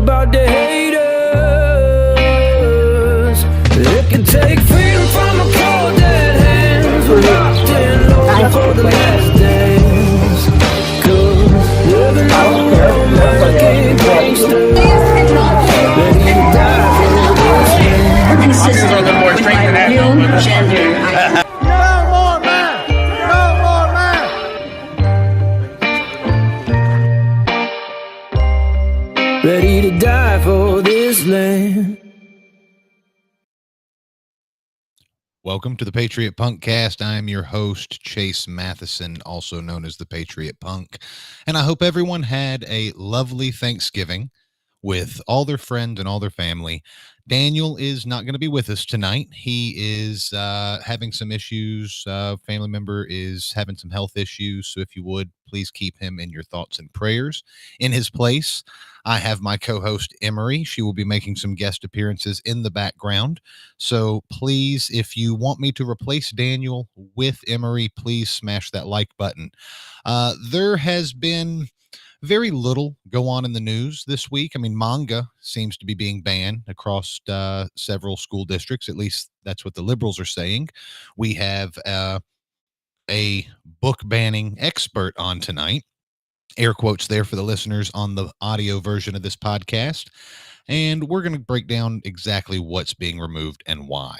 about the haters. It can take freedom from a cold dead hands. We're locked in low for the last days. Cause living on American gangsters. Ready to die for this man. Consistent with new gender. Ready to die for this land. Welcome to the Patriot Punkcast. I am your host, Chase Matheson, also known as the Patriot Punk. And I hope everyone had a lovely Thanksgiving with all their friends and all their family. Daniel is not going to be with us tonight. He is having some issues. Family member is having some health issues. So if you would, please keep him in your thoughts and prayers. In his place, I have my co-host, Emery. She will be making some guest appearances in the background. So please, if you want me to replace Daniel with Emery, please smash that like button. There has been very little go on in the news this week. I mean, Manga seems to be being banned across several school districts. At least that's what the liberals are saying. We have a book banning expert on tonight. Air quotes there for the listeners on the audio version of this podcast. And we're going to break down exactly what's being removed and why.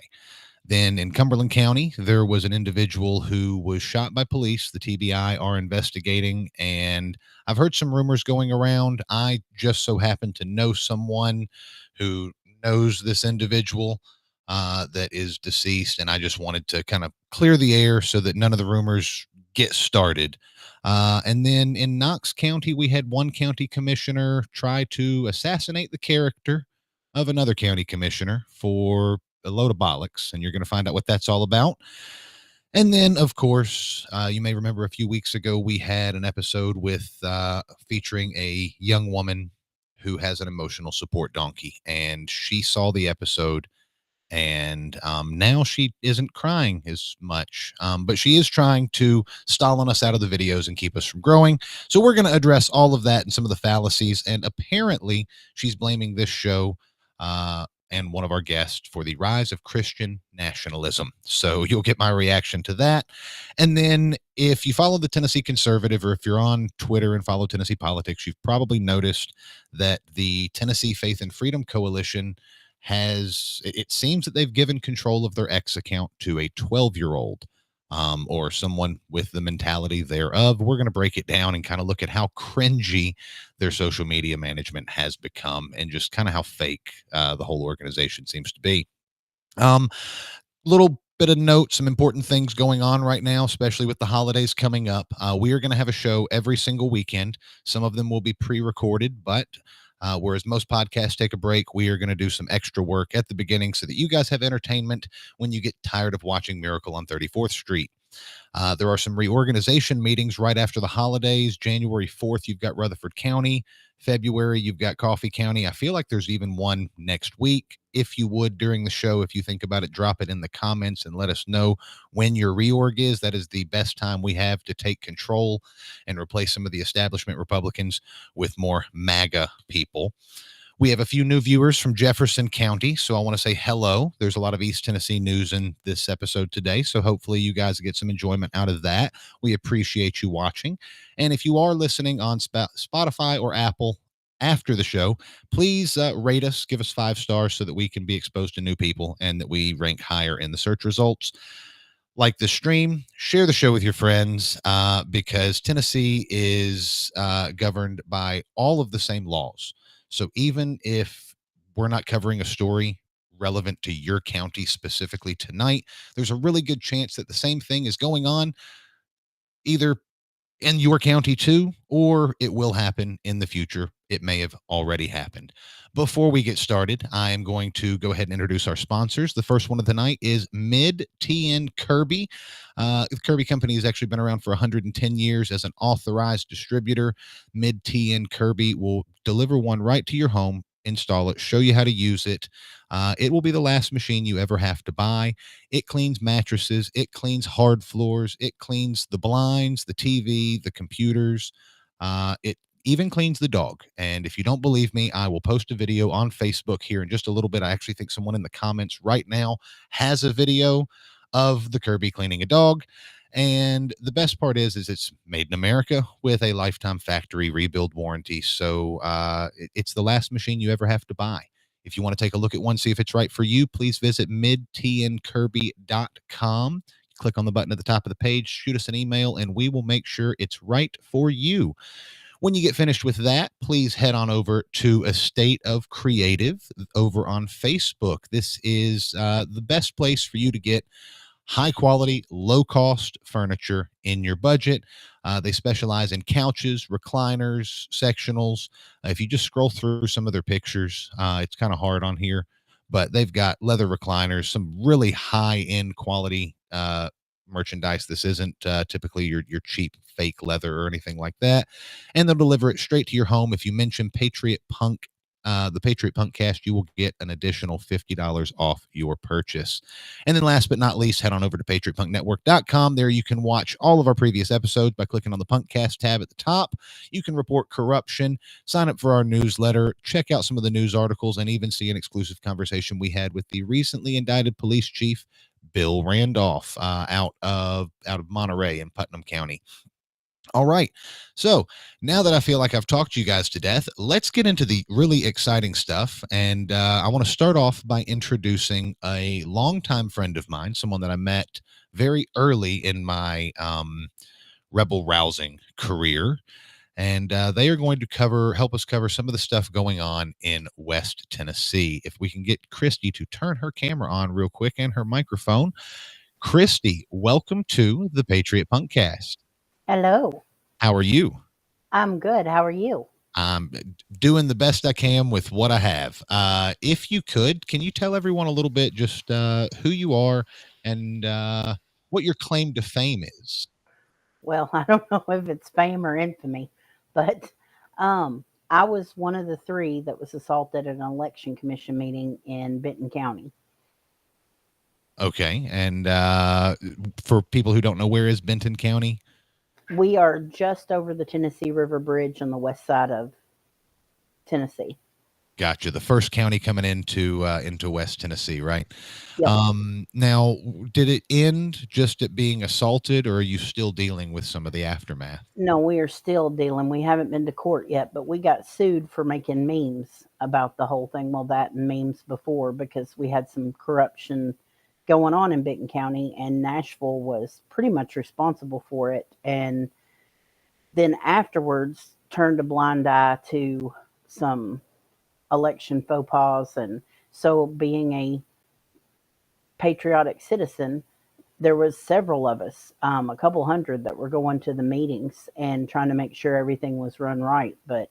Then in Cumberland County, there was an individual who was shot by police. The TBI are investigating, and I've heard some rumors going around. I just so happen to know someone who knows this individual that is deceased, and I just wanted to kind of clear the air so that none of the rumors get started. And then in Knox County, we had one county commissioner try to assassinate the character of another county commissioner for a load of bollocks, and you're going to find out what that's all about. And then, of course, you may remember a few weeks ago, we had an episode with featuring a young woman who has an emotional support donkey, and she saw the episode, and now she isn't crying as much, but she is trying to stall on us out of the videos and keep us from growing. So we're going to address all of that and some of the fallacies, and apparently she's blaming this show and one of our guests for the rise of Christian nationalism. So you'll get my reaction to that. And then if you follow the Tennessee Conservative, or if you're on Twitter and follow Tennessee politics, you've probably noticed that the Tennessee Faith and Freedom Coalition it seems that they've given control of their X account to a 12-year-old or someone with the mentality thereof. We're going to break it down and kind of look at how cringy their social media management has become, and just kind of how fake the whole organization seems to be. Little bit of note, some important things going on right now, especially with the holidays coming up. We are going to have a show every single weekend. Some of them will be pre-recorded, but whereas most podcasts take a break, we are going to do some extra work at the beginning so that you guys have entertainment when you get tired of watching Miracle on 34th Street. There are some reorganization meetings right after the holidays. January 4th, you've got Rutherford County. February, you've got Coffee County. I feel like there's even one next week. If you would, during the show, if you think about it, drop it in the comments and let us know when your reorg is. That is the best time we have to take control and replace some of the establishment Republicans with more MAGA people. We have a few new viewers from Jefferson County, so I want to say hello. There's a lot of East Tennessee news in this episode today, so hopefully you guys get some enjoyment out of that. We appreciate you watching. And if you are listening on Spotify or Apple after the show, please rate us, give us 5 stars so that we can be exposed to new people and that we rank higher in the search results. Like the stream, share the show with your friends because Tennessee is governed by all of the same laws. So even if we're not covering a story relevant to your county specifically tonight, there's a really good chance that the same thing is going on either in your county too, or it will happen in the future. It may have already happened. Before we get started, I am going to go ahead and introduce our sponsors. The first one of the night is Mid-TN Kirby. The Kirby Company has actually been around for 110 years as an authorized distributor. Mid-TN Kirby will deliver one right to your home, install it, show you how to use it. It will be the last machine you ever have to buy. It cleans mattresses. It cleans hard floors. It cleans the blinds, the TV, the computers. It even cleans the dog. And if you don't believe me, I will post a video on Facebook here in just a little bit. I actually think someone in the comments right now has a video of the Kirby cleaning a dog. And the best part is it's made in America with a lifetime factory rebuild warranty. So it's the last machine you ever have to buy. If you want to take a look at one, see if it's right for you, please visit midtandkirby.com. Click on the button at the top of the page, shoot us an email, and we will make sure it's right for you. When you get finished with that, please head on over to A State of Creative over on Facebook. This is the best place for you to get high quality, low cost furniture in your budget. They specialize in couches, recliners, sectionals. If you just scroll through some of their pictures, it's kind of hard on here, but they've got leather recliners, some really high end quality merchandise. This isn't typically your cheap fake leather or anything like that. And they'll deliver it straight to your home. If you mention Patriot Punk, the Patriot Punkcast, you will get an additional $50 off your purchase. And then last but not least, head on over to patriotpunknetwork.com. There you can watch all of our previous episodes by clicking on the Punkcast tab at the top. You can report corruption, sign up for our newsletter, check out some of the news articles, and even see an exclusive conversation we had with the recently indicted police chief, Bill Randolph, out of Monterey in Putnam County. All right. So now that I feel like I've talked you guys to death, let's get into the really exciting stuff. And I want to start off by introducing a longtime friend of mine, someone that I met very early in my rebel rousing career. And they are going to help us cover some of the stuff going on in West Tennessee. If we can get Cristy to turn her camera on real quick and her microphone. Cristy, welcome to the Patriot Punkcast. Hello. How are you? I'm good. How are you? I'm doing the best I can with what I have. If you could, can you tell everyone a little bit just who you are and what your claim to fame is? Well, I don't know if it's fame or infamy, but I was one of the 3 that was assaulted at an election commission meeting in Benton County. Okay. And for people who don't know, where is Benton County? We are just over the Tennessee River Bridge on the west side of Tennessee. Gotcha. The first county coming into West Tennessee, right? Yep. Now, did it end just at being assaulted, or are you still dealing with some of the aftermath? No, we are still dealing. We haven't been to court yet, but we got sued for making memes about the whole thing. Well, that and memes before, because we had some corruption going on in Benton County, and Nashville was pretty much responsible for it. And then afterwards turned a blind eye to some election faux pas. And so being a patriotic citizen, there was several of us, a couple hundred, that were going to the meetings and trying to make sure everything was run right. But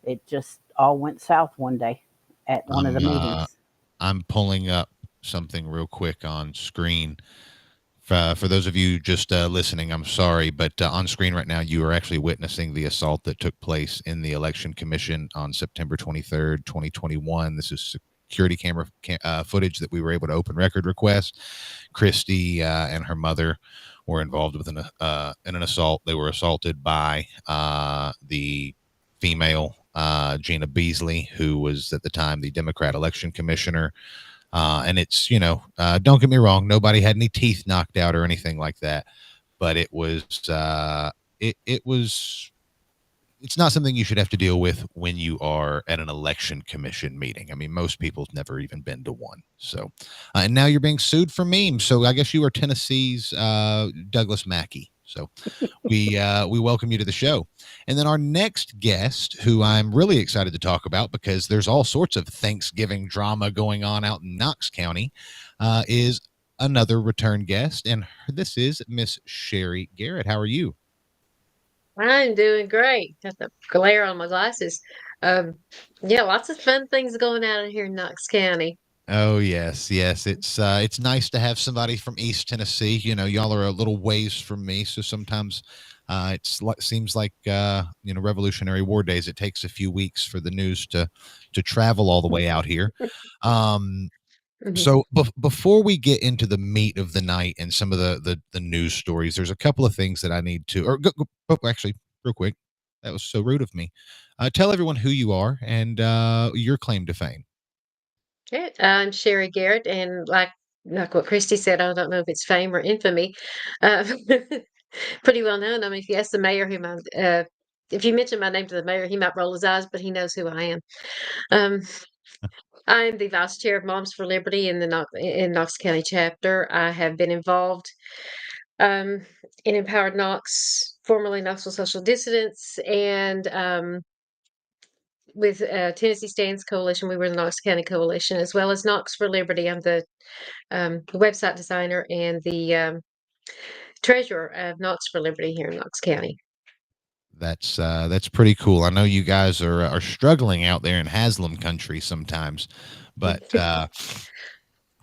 it just all went south one day at one of the meetings. I'm pulling up something real quick on screen. For those of you just listening, I'm sorry, but on screen right now, you are actually witnessing the assault that took place in the election commission on September 23rd, 2021. This is security camera footage that we were able to open record request. Cristy and her mother were involved with in an assault. They were assaulted by the female Gina Beasley, who was at the time the Democrat election commissioner. And it's, don't get me wrong, nobody had any teeth knocked out or anything like that, but it was, it's not something you should have to deal with when you are at an election commission meeting. I mean, most people have never even been to one. So, and now you're being sued for memes. So I guess you are Tennessee's Douglas Mackey. So we welcome you to the show. And then our next guest, who I'm really excited to talk about because there's all sorts of Thanksgiving drama going on out in Knox County, is another return guest. And this is Miss Sherri Garrett. How are you? I'm doing great. Got the glare on my glasses. Yeah, lots of fun things going on here in Knox County. Oh yes. It's nice to have somebody from East Tennessee. Y'all are a little ways from me, so sometimes seems like Revolutionary War days. It takes a few weeks for the news to travel all the way out here. So before we get into the meat of the night and some of the news stories, there's a couple of things that I need to, actually, real quick. That was so rude of me. Tell everyone who you are and your claim to fame. Yeah, I'm Sherri Garrett, and like what Cristy said, I don't know if it's fame or infamy. Uh, pretty well known. I mean, if you ask the mayor if you mention my name to the mayor, he might roll his eyes, but he knows who I am. Um, I'm the vice chair of Moms for Liberty in in Knox County chapter. I have been involved in Empowered Knox, formerly Knoxville Social Dissidents, and with Tennessee Stands Coalition. We were the Knox County Coalition, as well as Knox for Liberty. I'm the website designer and the treasurer of Knox for Liberty here in Knox County. That's pretty cool. I know you guys are struggling out there in Haslam country sometimes, but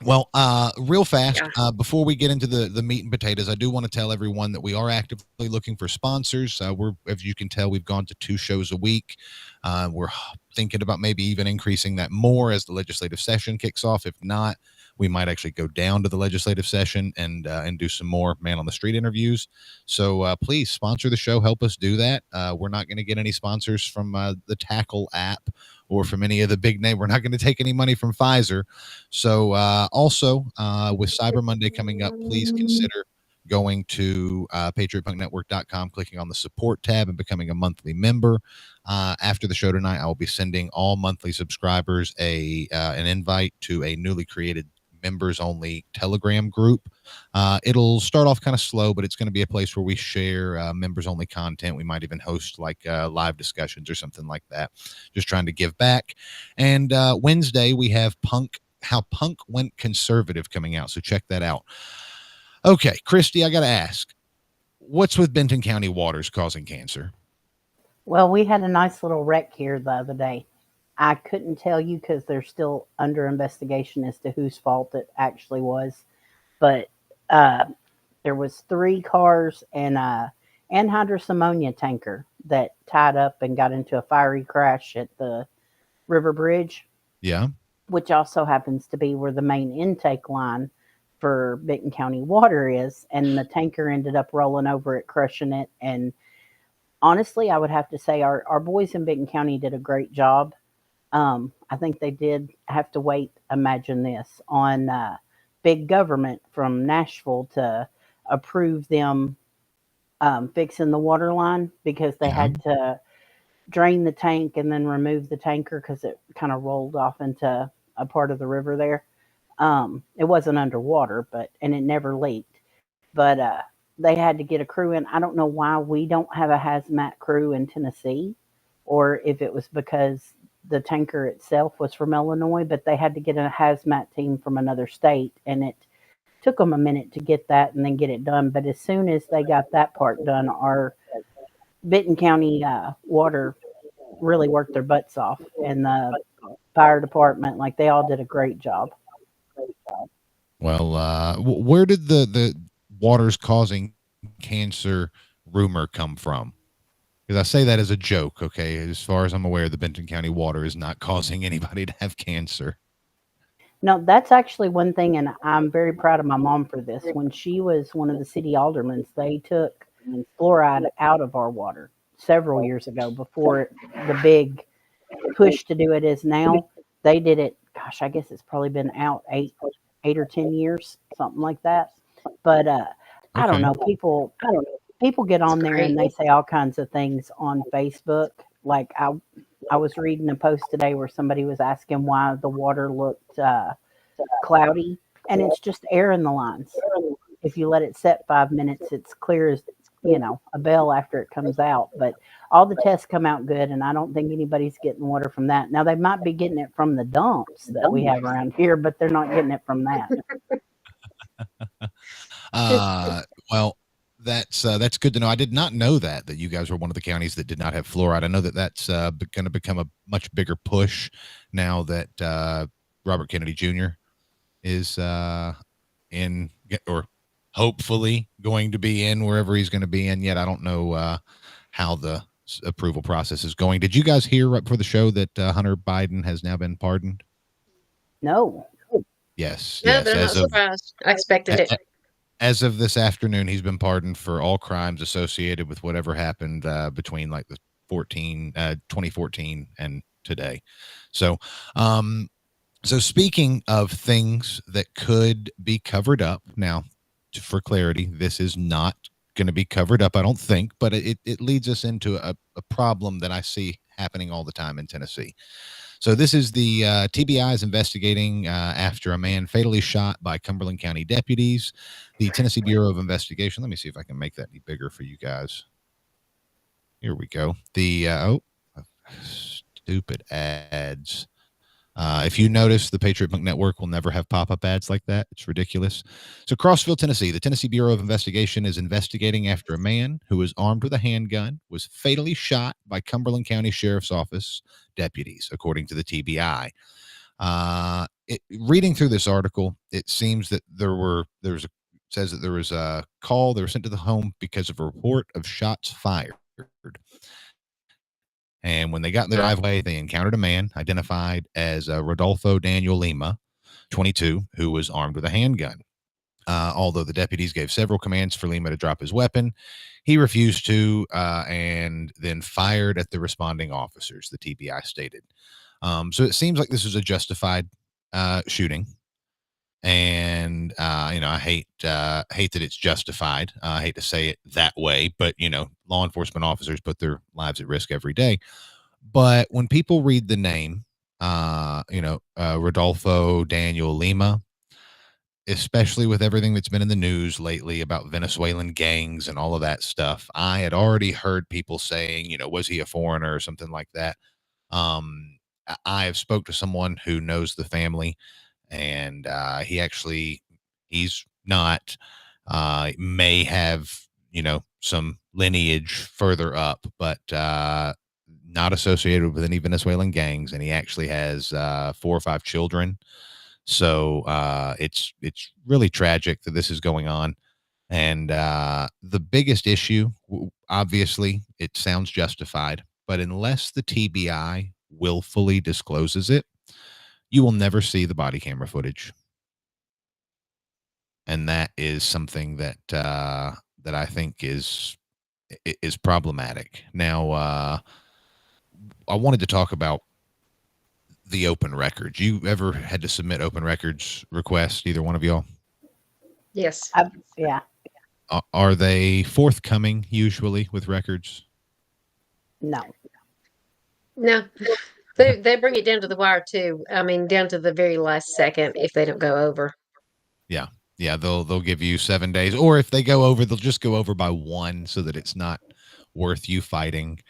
well, real fast, before we get into the meat and potatoes, I do want to tell everyone that we are actively looking for sponsors. As you can tell, we've gone to 2 shows a week. We're thinking about maybe even increasing that more as the legislative session kicks off. If not, we might actually go down to the legislative session and do some more man on the street interviews. So please sponsor the show. Help us do that. We're not going to get any sponsors from the Tackle app or from any of the big name. We're not going to take any money from Pfizer. So also with Cyber Monday coming up, please consider going to patriotpunknetwork.com, clicking on the support tab and becoming a monthly member. After the show tonight, I will be sending all monthly subscribers an invite to a newly created members only Telegram group. It'll start off kind of slow, but it's going to be a place where we share members only content. We might even host like live discussions or something like that. Just trying to give back. And Wednesday we have How Punk Went Conservative coming out. So check that out. Okay, Cristy, I got to ask, what's with Benton County waters causing cancer? Well, we had a nice little wreck here the other day. I couldn't tell you because they're still under investigation as to whose fault it actually was. But there was 3 cars and a anhydrous ammonia tanker that tied up and got into a fiery crash at the River Bridge. Yeah. Which also happens to be where the main intake line for Benton County water is. And the tanker ended up rolling over it, crushing it. And honestly, I would have to say our boys in Benton County did a great job. I think they did have to wait, imagine this, on big government from Nashville to approve them fixing the water line because they had to drain the tank and then remove the tanker because it kind of rolled off into a part of the river there. It wasn't underwater, and it never leaked. But they had to get a crew in. I don't know why we don't have a hazmat crew in Tennessee, or if it was because the tanker itself was from Illinois, but they had to get a hazmat team from another state, and it took them a minute to get that and then get it done. But as soon as they got that part done, our Benton County water really worked their butts off, and the fire department, like they all did a great job. Well, where did the waters causing cancer rumor come from? Because I say that as a joke, okay? As far as I'm aware, the Benton County water is not causing anybody to have cancer. No, that's actually one thing, and I'm very proud of my mom for this. When she was one of the city aldermen, they took fluoride out of our water several years ago before the big push to do it is now. They did it, gosh, I guess it's probably been out 8 or 10 years, something like that. But I don't know, people get on there and they say all kinds of things on Facebook. Like I was reading a post today where somebody was asking why the water looked cloudy, and it's just air in the lines. If you let it set 5 minutes, it's clear as a bell after it comes out. But all the tests come out good, and I don't think anybody's getting water from that. Now they might be getting it from the dumps that we have around here, but they're not getting it from that. Well, that's good to know. I did not know that you guys were one of the counties that did not have fluoride. I know that's going to become a much bigger push now that Robert Kennedy Jr. is in, or hopefully going to be in wherever he's going to be in. Yet I don't know how the approval process is going. Did you guys hear right before the show that Hunter Biden has now been pardoned? No. Yes. No, yes. they're not surprised. I expected it. As of this afternoon, he's been pardoned for all crimes associated with whatever happened between like the 2014 and today. So, so speaking of things that could be covered up, now, for clarity, this is not going to be covered up, I don't think, but it leads us into a problem that I see happening all the time in Tennessee. So this is the TBI is investigating after a man fatally shot by Cumberland County deputies. The Tennessee Bureau of Investigation. Let me see if I can make that any bigger for you guys. Here we go. The stupid ads. If you notice, the Patriot Punk Network will never have pop-up ads like that. It's ridiculous. So Crossville, Tennessee, the Tennessee Bureau of Investigation is investigating after a man who was armed with a handgun was fatally shot by Cumberland County Sheriff's Office deputies, according to the TBI. Reading through this article, it seems that says that there was a call that was sent to the home because of a report of shots fired. And when they got in the driveway, they encountered a man identified as Rodolfo Daniel Lima, 22, who was armed with a handgun. Although the deputies gave several commands for Lima to drop his weapon, he refused to and then fired at the responding officers, the TBI stated. So it seems like this was a justified shooting. And, I hate that it's justified. I hate to say it that way, but, law enforcement officers put their lives at risk every day. But when people read the name, Rodolfo Daniel Lima, especially with everything that's been in the news lately about Venezuelan gangs and all of that stuff, I had already heard people saying, was he a foreigner or something like that? I have spoke to someone who knows the family, and he's not, may have, some lineage further up, but not associated with any Venezuelan gangs. And he actually has 4 or 5 children. So it's really tragic that this is going on. And the biggest issue, obviously, it sounds justified, but unless the TBI willfully discloses it, you will never see the body camera footage. And that is something that that I think is problematic. Now, I wanted to talk about the open records. You ever had to submit open records requests, either one of y'all? Yes. Yeah. Are they forthcoming usually with records? No. No. They bring it down to the wire too. I mean, down to the very last second if they don't go over. Yeah, they'll give you 7 days, or if they go over, they'll just go over by 1 so that it's not worth you fighting.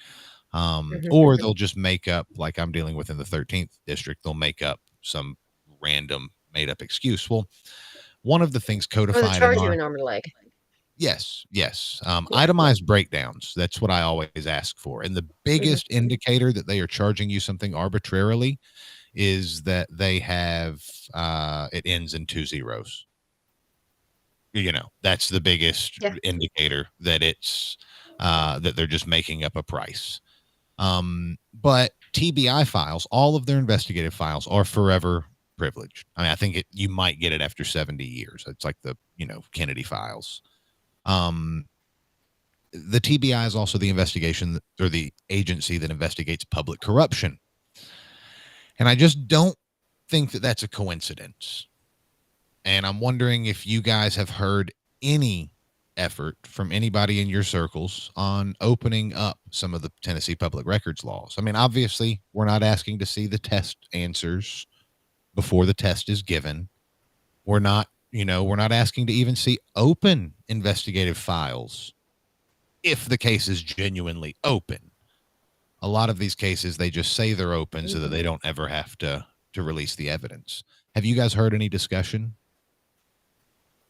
Or they'll just make up, like I'm dealing with in the 13th district, they'll make up some random made up excuse. Well, one of the things codified Or they charge you an arm and a leg. Yes. Itemized breakdowns. That's what I always ask for. And the biggest indicator that they are charging you something arbitrarily is that they have it ends in 2 zeros. That's the biggest indicator that it's that they're just making up a price. But TBI files, all of their investigative files, are forever privileged. I mean, I think you might get it after 70 years. It's like the Kennedy files. The TBI is also the investigation or the agency that investigates public corruption. And I just don't think that that's a coincidence. And I'm wondering if you guys have heard any effort from anybody in your circles on opening up some of the Tennessee public records laws. I mean, obviously, we're not asking to see the test answers before the test is given. We're not asking to even see open investigative files if the case is genuinely open. A lot of these cases, they just say they're open so that they don't ever have to release the evidence. Have you guys heard any discussion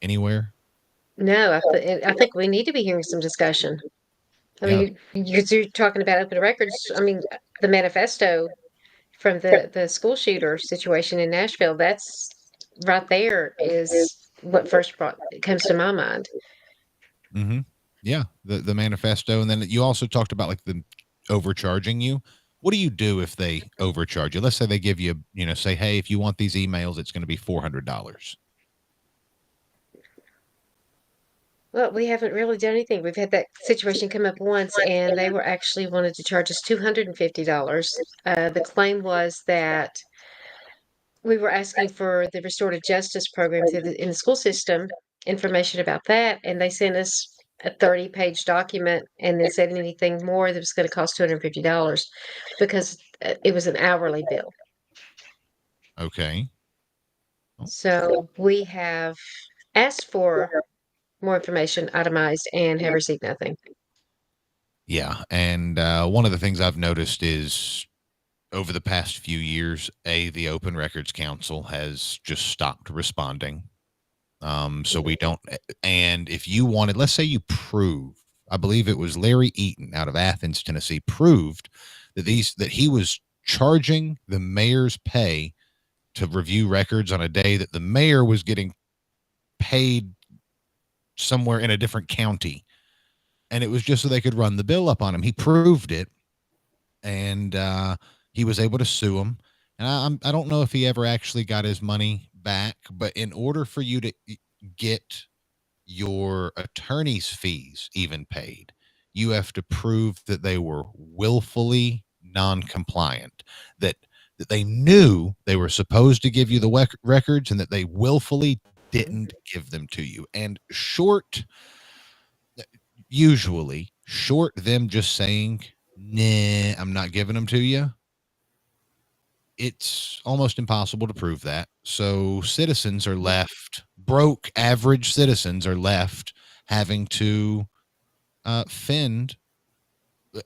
anywhere? No, I think we need to be hearing some discussion. I mean, you're talking about open records. I mean, the manifesto from the school shooter situation in Nashville, that's right there is what first comes to my mind. Mm-hmm. Yeah, the manifesto. And then you also talked about like the overcharging you. What do you do if they overcharge you? Let's say they give you, say, hey, if you want these emails, it's going to be $400. Well, we haven't really done anything. We've had that situation come up once, and they were actually wanted to charge us $250. The claim was that we were asking for the restorative justice program in the school system, information about that, and they sent us a 30-page document and then said anything more that was going to cost $250 because it was an hourly bill. Okay. So we have asked for more information itemized and have received nothing. Yeah. And one of the things I've noticed is over the past few years, the Open Records Council has just stopped responding. So we don't, and if you wanted, let's say you prove, I believe it was Larry Eaton out of Athens, Tennessee, proved that he was charging the mayor's pay to review records on a day that the mayor was getting paid somewhere in a different county. And it was just so they could run the bill up on him. He proved it, and he was able to sue him. And I don't know if he ever actually got his money back, but in order for you to get your attorney's fees even paid, you have to prove that they were willfully non-compliant, that they knew they were supposed to give you the records and that they willfully didn't give them to you. And usually short them just saying, nah, I'm not giving them to you, it's almost impossible to prove that. So citizens are left, broke average citizens are left having to fend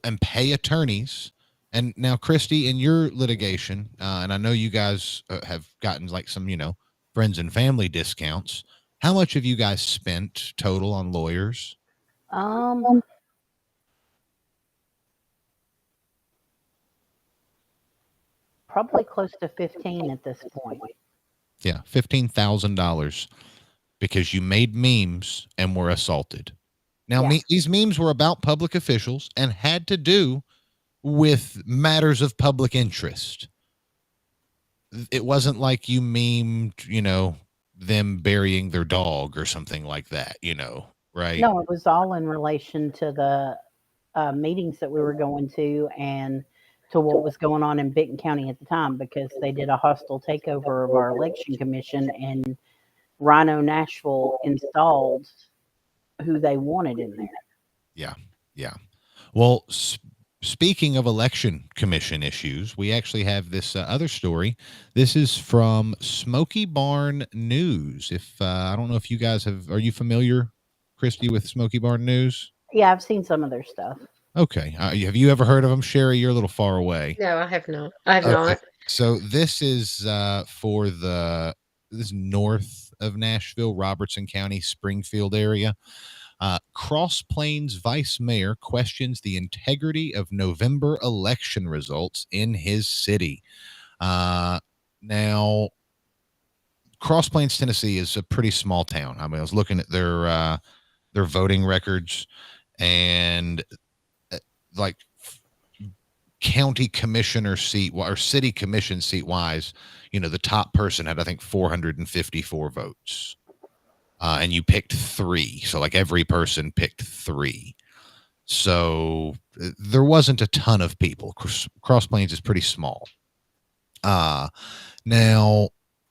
and pay attorneys. And now, Cristy, in your litigation, and I know you guys have gotten like some, friends and family discounts. How much have you guys spent total on lawyers? Probably close to 15 at this point. Yeah, $15,000 because you made memes and were assaulted. Now, these memes were about public officials and had to do with matters of public interest. It wasn't like you memed, them burying their dog or something like that, right? No, it was all in relation to the meetings that we were going to and to what was going on in Benton County at the time, because they did a hostile takeover of our election commission, and RINO Nashville installed who they wanted in there. Yeah. Well, speaking of election commission issues, we actually have this other story. This is from Smoky Barn News. I don't know if you guys are you familiar, Cristy, with Smoky Barn News? Yeah, I've seen some of their stuff. Okay. Have you ever heard of them, Sherri? You're a little far away. No, I have not. I have not. So this is for this north of Nashville, Robertson County, Springfield area. Cross Plains Vice Mayor questions the integrity of November election results in his city. Now, Cross Plains, Tennessee is a pretty small town. I mean, I was looking at their voting records, and like county commissioner seat or city commission seat wise, the top person had, I think, 454 votes. And you picked 3. So like every person picked 3. So there wasn't a ton of people. Cross Plains is pretty small. Now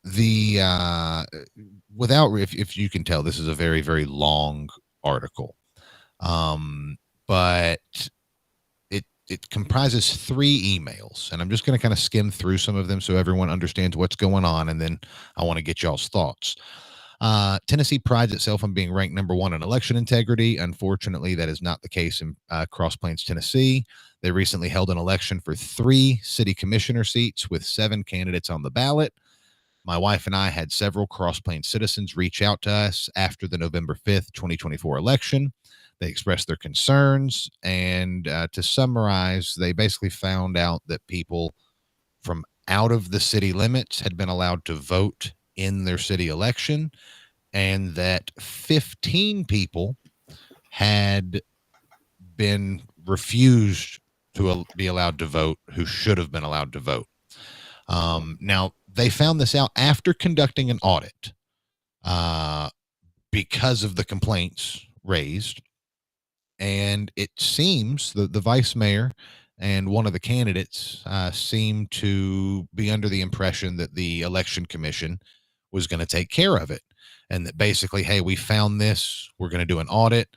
if you can tell, this is a very, very long article. But it comprises 3 emails, and I'm just going to kind of skim through some of them so everyone understands what's going on. And then I want to get y'all's thoughts. Tennessee prides itself on being ranked number 1 in election integrity. Unfortunately, that is not the case in Cross Plains, Tennessee. They recently held an election for 3 city commissioner seats with 7 candidates on the ballot. My wife and I had several Cross Plains citizens reach out to us after the November 5th, 2024 election. They expressed their concerns, and to summarize, they basically found out that people from out of the city limits had been allowed to vote in their city election, and that 15 people had been refused to be allowed to vote who should have been allowed to vote. Now, they found this out after conducting an audit because of the complaints raised. And it seems that the vice mayor and one of the candidates seem to be under the impression that the election commission was going to take care of it. And that basically, hey, we found this, we're going to do an audit,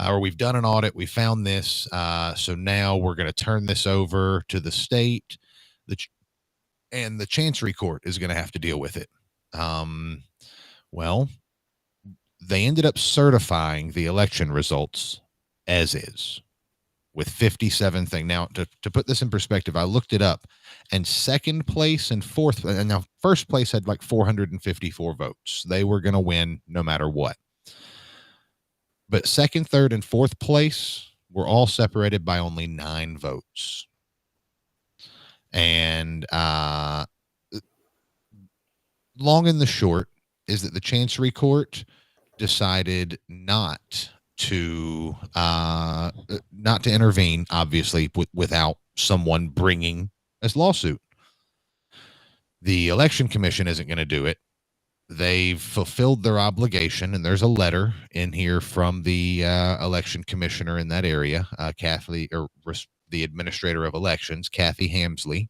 or we've done an audit, we found this. So now we're going to turn this over to the state, and the Chancery Court is going to have to deal with it. Well, they ended up certifying the election results as is with 57 things. Now, to put this in perspective, I looked it up, and second place and fourth, and now first place had like 454 votes. They were going to win no matter what. But second, third, and fourth place were all separated by only 9 votes. And long and the short is that the Chancery Court decided not to intervene, obviously, without someone bringing a lawsuit. The election commission isn't going to do it. They've fulfilled their obligation, and there's a letter in here from the election commissioner in that area, Kathy, or the administrator of elections, Kathy Hamsley,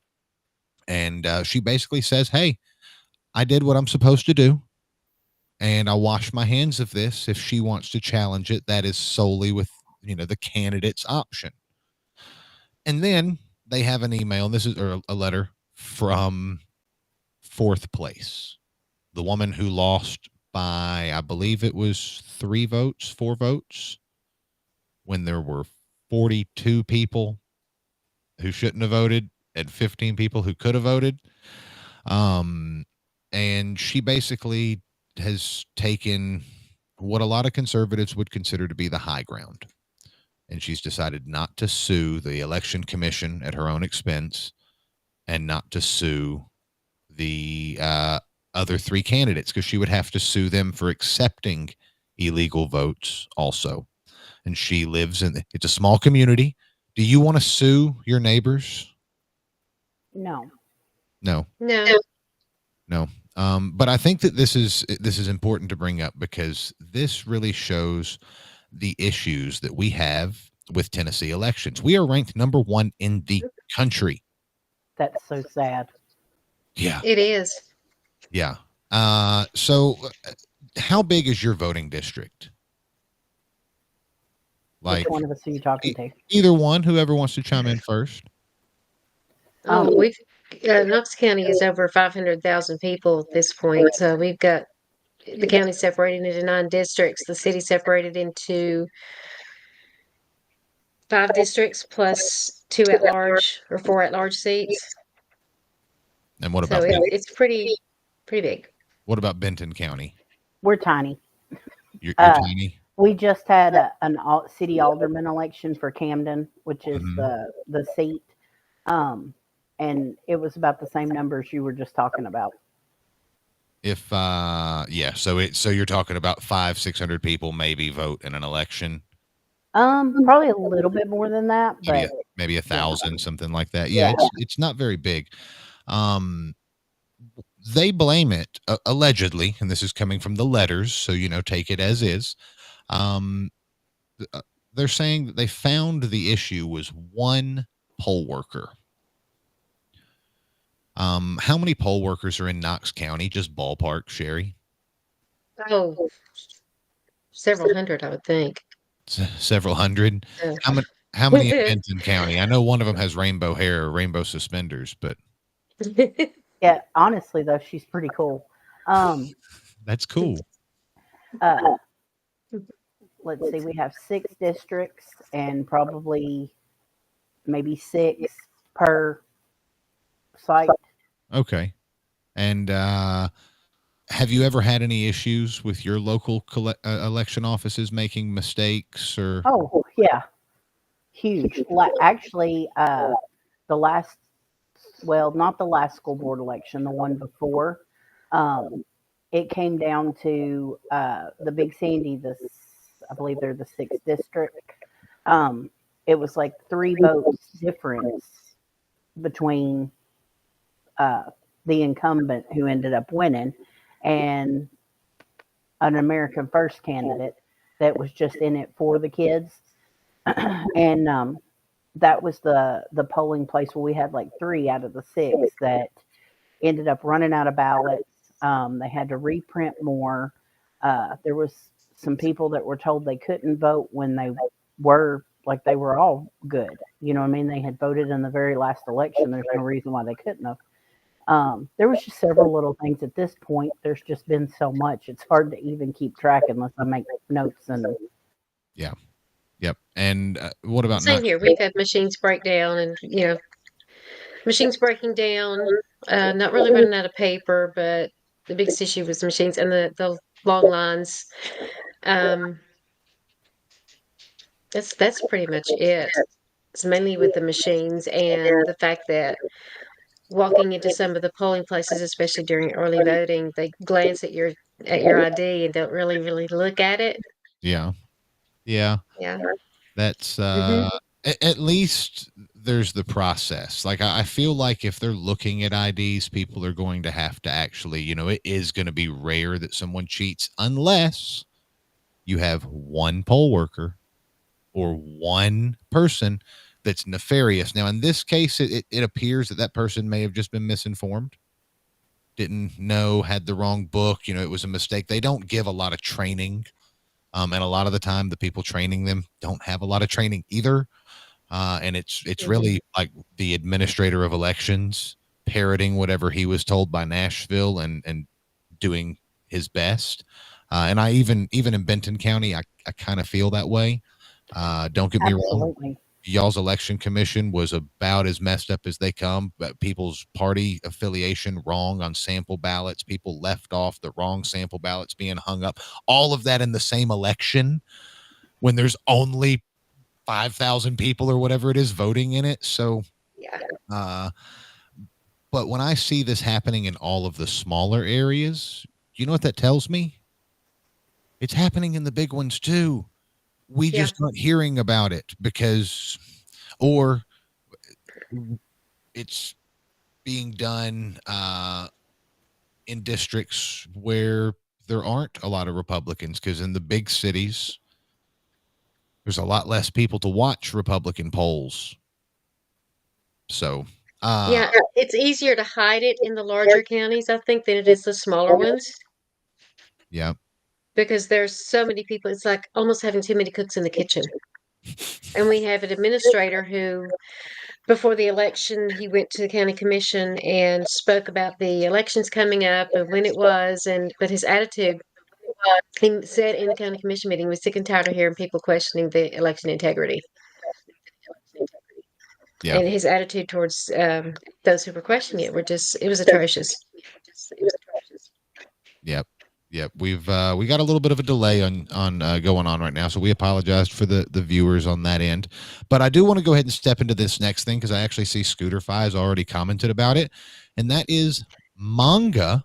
and she basically says, hey, I did what I'm supposed to do, and I'll wash my hands of this. If she wants to challenge it, that is solely with, the candidate's option. And then they have an email, and this is a letter from fourth place, the woman who lost by, I believe it was 4 votes, when there were 42 people who shouldn't have voted and 15 people who could have voted. And she basically has taken what a lot of conservatives would consider to be the high ground. And she's decided not to sue the election commission at her own expense and not to sue the other 3 candidates, because she would have to sue them for accepting illegal votes also. And she lives it's a small community. Do you want to sue your neighbors? No. But I think that this is important to bring up, because this really shows the issues that we have with Tennessee elections. We are ranked number 1 in the country. That's so sad. Yeah, It is. yeah. So how big is your voting district? Which one of us are you talking to? Either one, whoever wants to chime in first. We've Knox County is over 500,000 people at this point. So we've got the county separated into 9 districts, the city separated into 5 districts plus 2 at large or 4 at large seats. And what So about it's pretty big. What about Benton County? We're tiny. You're tiny? We just had an city alderman election for Camden, which is the seat. And it was about the same numbers you were just talking about. So you're talking about 500-600 people maybe vote in an election. Probably a little bit more than that, but maybe 1,000, something like that. Yeah. It's not very big. They blame it allegedly, and this is coming from the letters, so take it as is. They're saying that they found the issue was 1 poll worker. How many poll workers are in Knox County? Just ballpark, Sherri. Oh, several hundred, I would think. Several hundred. How many in Benton County? I know one of them has rainbow hair or rainbow suspenders, but yeah, honestly though, she's pretty cool. That's cool. Let's see, we have 6 districts and probably maybe 6 per site. Okay. And have you ever had any issues with your local election offices making mistakes or? Oh, yeah. Huge. Actually, not the last school board election, the one before, it came down to the Big Sandy, I believe they're the 6th district. It was like 3 votes difference between the incumbent who ended up winning and an American First candidate. that was just in it for the kids. And that was the polling place where we had like 3 out of the 6 that ended up running out of ballots. They had to reprint more. There was some people that were told they couldn't vote when they were they were all good. You know what I mean? They had voted in the very last election. There's no reason why they couldn't have. There was just several little things at this point. There's just been so much. It's hard to even keep track unless I make notes. And Yeah. Yep. And what about Same here. We've had machines break down and, machines breaking down, not really running out of paper, but the biggest issue was the machines and the long lines. That's pretty much it. It's mainly with the machines and the fact that walking into some of the polling places, especially during early voting, they glance at your ID and don't really look at it. Yeah. Yeah. Yeah. That's at least there's the process. Like I feel like if they're looking at IDs, people are going to have to actually, it is going to be rare that someone cheats unless you have one poll worker or one person that's nefarious. Now, in this case, it appears that person may have just been misinformed, didn't know, had the wrong book. It was a mistake. They don't give a lot of training. And a lot of the time, the people training them don't have a lot of training either. And it's really like the administrator of elections parroting whatever he was told by Nashville and doing his best. And I even in Benton County, I kind of feel that way. Don't get me wrong. Y'all's election commission was about as messed up as they come, but people's party affiliation wrong on sample ballots, people left off, the wrong sample ballots being hung up, all of that in the same election when there's only 5,000 people or whatever it is voting in it. So, but when I see this happening in all of the smaller areas, you know what that tells me? It's happening in the big ones too. We just aren't hearing about it or it's being done in districts where there aren't a lot of Republicans, because in the big cities, there's a lot less people to watch Republican polls. So, it's easier to hide it in the larger counties, I think, than it is the smaller ones. Yeah. Because there's so many people, it's like almost having too many cooks in the kitchen. And we have an administrator who, before the election, he went to the county commission and spoke about the elections coming up and when it was, but his attitude, he said in the county commission meeting, he was sick and tired of hearing people questioning the election integrity. Yeah. And his attitude towards those who were questioning it it was atrocious. Yep. Yep. We got a little bit of a delay on going on right now, so we apologize for the viewers on that end. But I do want to go ahead and step into this next thing, because I actually see Scooter Fi has already commented about it, and that is Manga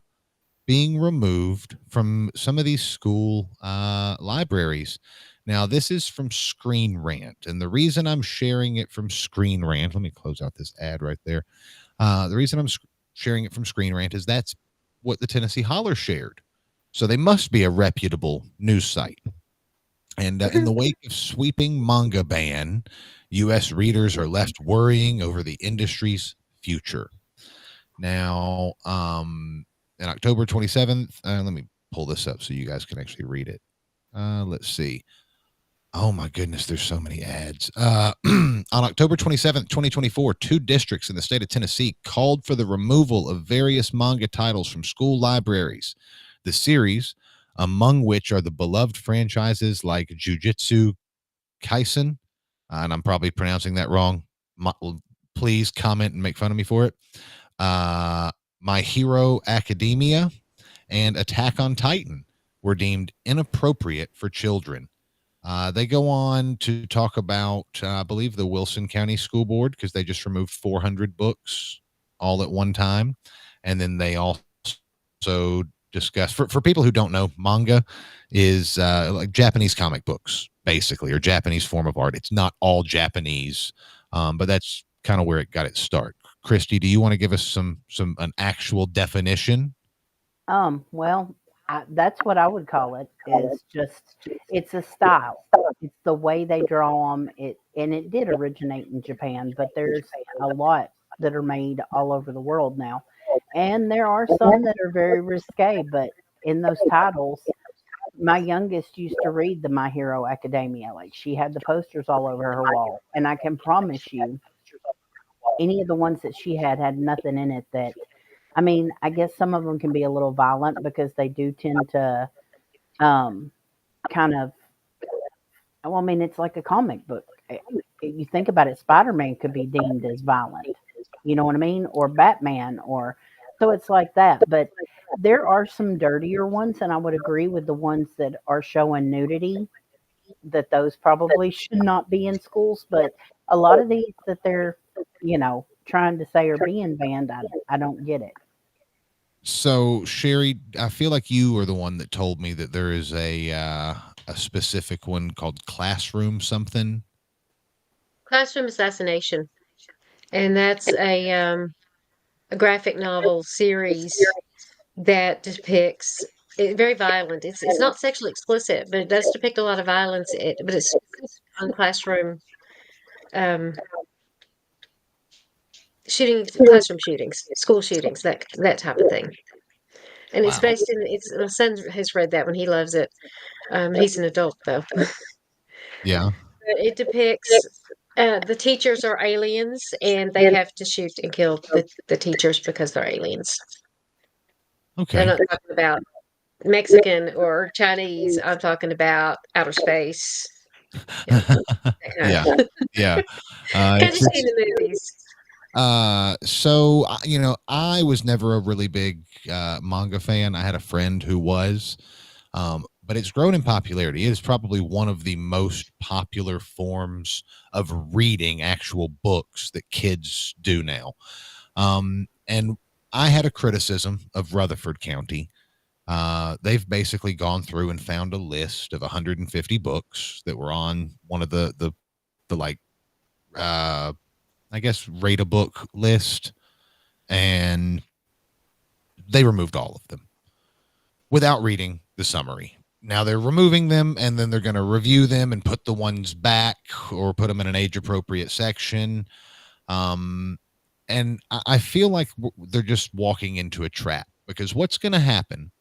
being removed from some of these school libraries. Now, this is from Screen Rant, and the reason I'm sharing it from Screen Rant, let me close out this ad right there. The reason I'm sharing it from Screen Rant is that's what the Tennessee Holler shared. So they must be a reputable news site. And in the wake of sweeping manga ban, U.S. readers are left worrying over the industry's future. Now, on October 27th, let me pull this up so you guys can actually read it. Let's see. Oh, my goodness, there's so many ads. On October 27th, 2024, 2 districts in the state of Tennessee called for the removal of various manga titles from school libraries. The series, among which are the beloved franchises like Jujutsu Kaisen, and I'm probably pronouncing that wrong. Please comment and make fun of me for it. My Hero Academia and Attack on Titan were deemed inappropriate for children. They go on to talk about, I believe, the Wilson County School Board, because they just removed 400 books all at one time. And then they also discuss, for people who don't know, manga is like Japanese comic books, basically, or Japanese form of art. It's not all Japanese, but that's kind of where it got its start. Cristy, do you want to give us an actual definition? Well, That's what I would call it. Is just it's a style. It's the way they draw them. It did originate in Japan, but there's a lot that are made all over the world now, and there are some that are very risque. But in those titles, my youngest used to read the My Hero Academia. Like she had the posters all over her wall, and I can promise you, any of the ones that she had nothing in it that. I mean, I guess some of them can be a little violent because they do tend to kind of. Well, I mean, it's like a comic book. You think about it, Spider-Man could be deemed as violent. You know what I mean? Or Batman, or so it's like that. But there are some dirtier ones, and I would agree with the ones that are showing nudity. That those probably should not be in schools. But a lot of these that they're, trying to say are being banned, I don't get it. So, Sherri, I feel like you are the one that told me that there is a specific one called Classroom something. Classroom Assassination, and that's a graphic novel series that depicts very violent. It's not sexually explicit, but it does depict a lot of violence. But it's on classroom classroom shootings, school shootings, that type of thing. And it's Wow. based in. My son has read that one. He loves it. He's an adult though. Yeah. But it depicts the teachers are aliens, and they have to shoot and kill the teachers because they're aliens. Okay. I'm not talking about Mexican or Chinese. I'm talking about outer space. Yeah. Yeah. Kind of see the movies. So I was never a really big manga fan. I had a friend who was, but it's grown in popularity. It is probably one of the most popular forms of reading actual books that kids do now. And I had a criticism of Rutherford County. They've basically gone through and found a list of 150 books that were on one of the like, I guess, rate a book list, and they removed all of them without reading the summary. Now they're removing them, and then they're going to review them and put the ones back or put them in an age appropriate section. And I feel like they're just walking into a trap, because what's going to happen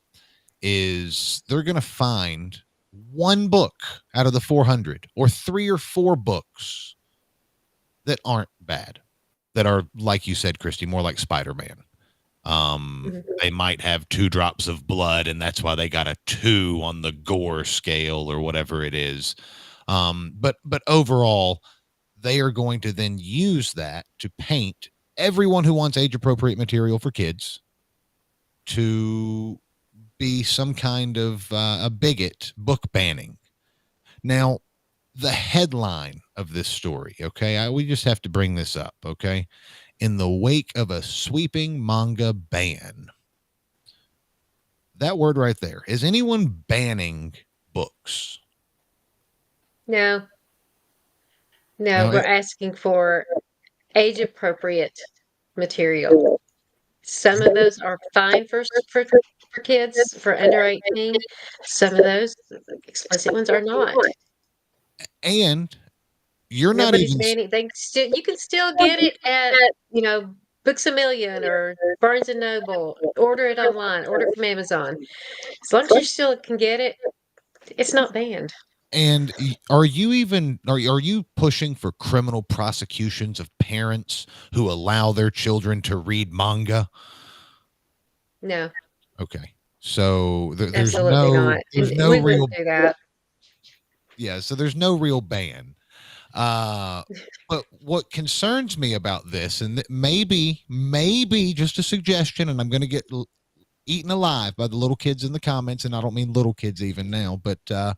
is they're going to find one book out of the 400 or 3 or 4 books that aren't bad, that are, like you said, Cristy, more like Spider-Man. They might have 2 drops of blood, and that's why they got a 2 on the gore scale or whatever it is. But overall, they are going to then use that to paint everyone who wants age-appropriate material for kids to be some kind of a bigot, book banning. Now, the headline of this story, okay, we just have to bring this up, okay? In the wake of a sweeping manga ban. That word right there. Is anyone banning books? No, we're asking for age-appropriate material. Some of those are fine for kids, for under 18. Some of those explicit ones are not. And you're Nobody's not even banning. You can still get it at Books A Million or Barnes and Noble. Order it online. Order it from Amazon. As long as you still can get it, it's not banned. And are you pushing for criminal prosecutions of parents who allow their children to read manga? No. Okay. So there's absolutely no not. There's no we real wouldn't do that. Yeah, so there's no real ban. But what concerns me about this, and maybe just a suggestion, and I'm going to get eaten alive by the little kids in the comments, and I don't mean little kids even now, but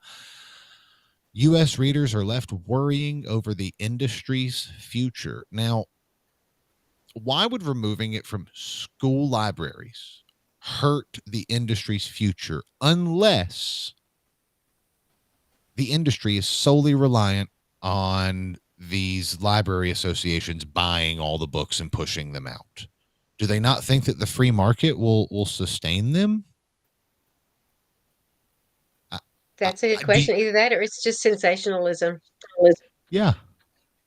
U.S. readers are left worrying over the industry's future. Now, why would removing it from school libraries hurt the industry's future unless the industry is solely reliant on these library associations buying all the books and pushing them out? Do they not think that the free market will sustain them? That's a good do- question. Either that or it's just sensationalism. yeah,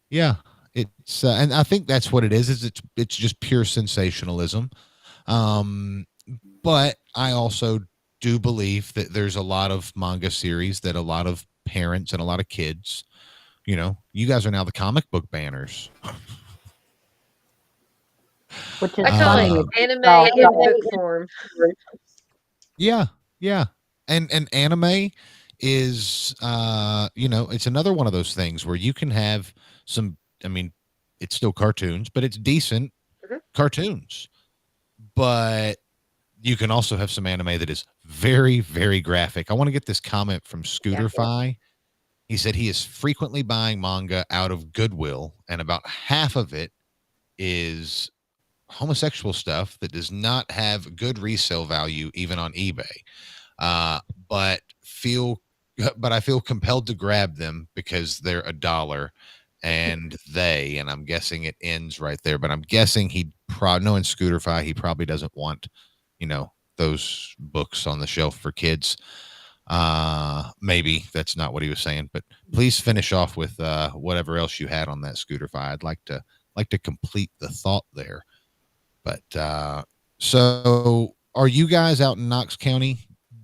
yeah. It's and I think that's what it is. Is it's just pure sensationalism. But I also do believe that there's a lot of manga series that a lot of parents and a lot of kids, you guys are now the comic book banners. Which is I call it funny. anime in book form. Yeah, yeah. And anime is it's another one of those things where you can have some, I mean, it's still cartoons, but it's decent cartoons. But you can also have some anime that is very, very graphic. I want to get this comment from Scooterfy. He said he is frequently buying manga out of Goodwill, and about half of it is homosexual stuff that does not have good resale value even on eBay. But I feel compelled to grab them because they're $1 and I'm guessing it ends right there, but I'm guessing knowing Scooterfy, he probably doesn't want, those books on the shelf for kids. Maybe that's not what he was saying, but please finish off with whatever else you had on that, Scooterfy. I'd like to complete the thought there. But so are you guys out in Knox County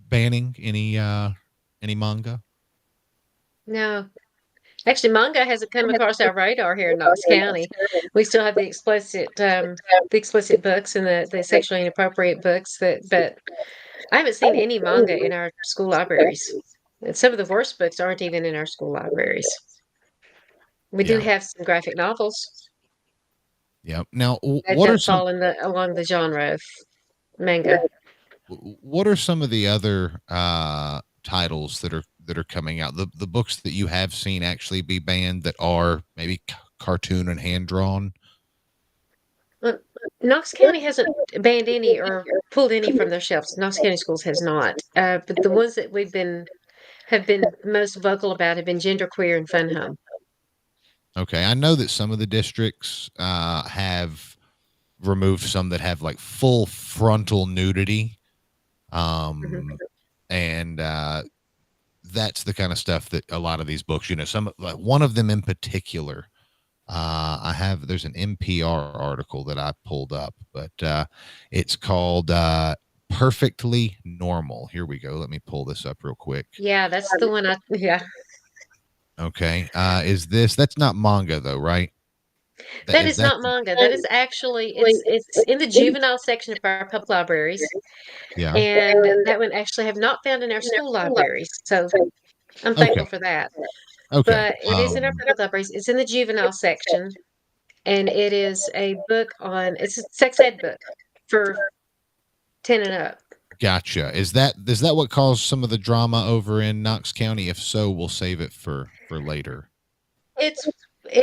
banning any manga? No. Actually, manga hasn't come across our radar here in Knox County. We still have the explicit books and the sexually inappropriate books but I haven't seen any manga in our school libraries. And some of the worst books aren't even in our school libraries. We do have some graphic novels. Yeah. Now, That what are don't fall along the genre of manga. What are some of the other titles that are coming out? The books that you have seen actually be banned that are maybe cartoon and hand drawn. Well, Knox County hasn't banned any or pulled any from their shelves. Knox County Schools has not. But the ones that have been most vocal about have been genderqueer and fun home. Okay, I know that some of the districts have removed some that have like full frontal nudity, and that's the kind of stuff that a lot of these books, one of them in particular. There's an NPR article that I pulled up, but it's called Perfectly Normal. Here we go. Let me pull this up real quick. Yeah, that's the one. Okay. That's not manga though, right? That is not manga. That is actually, it's in the juvenile section of our public libraries. Yeah. And that one actually have not found in our school libraries. So I'm thankful for that. Okay. But it is in our public libraries. It's in the juvenile section. And it is a book it's a sex ed book for 10 and up. Gotcha. Is that what caused some of the drama over in Knox County? If so, we'll save it for later. It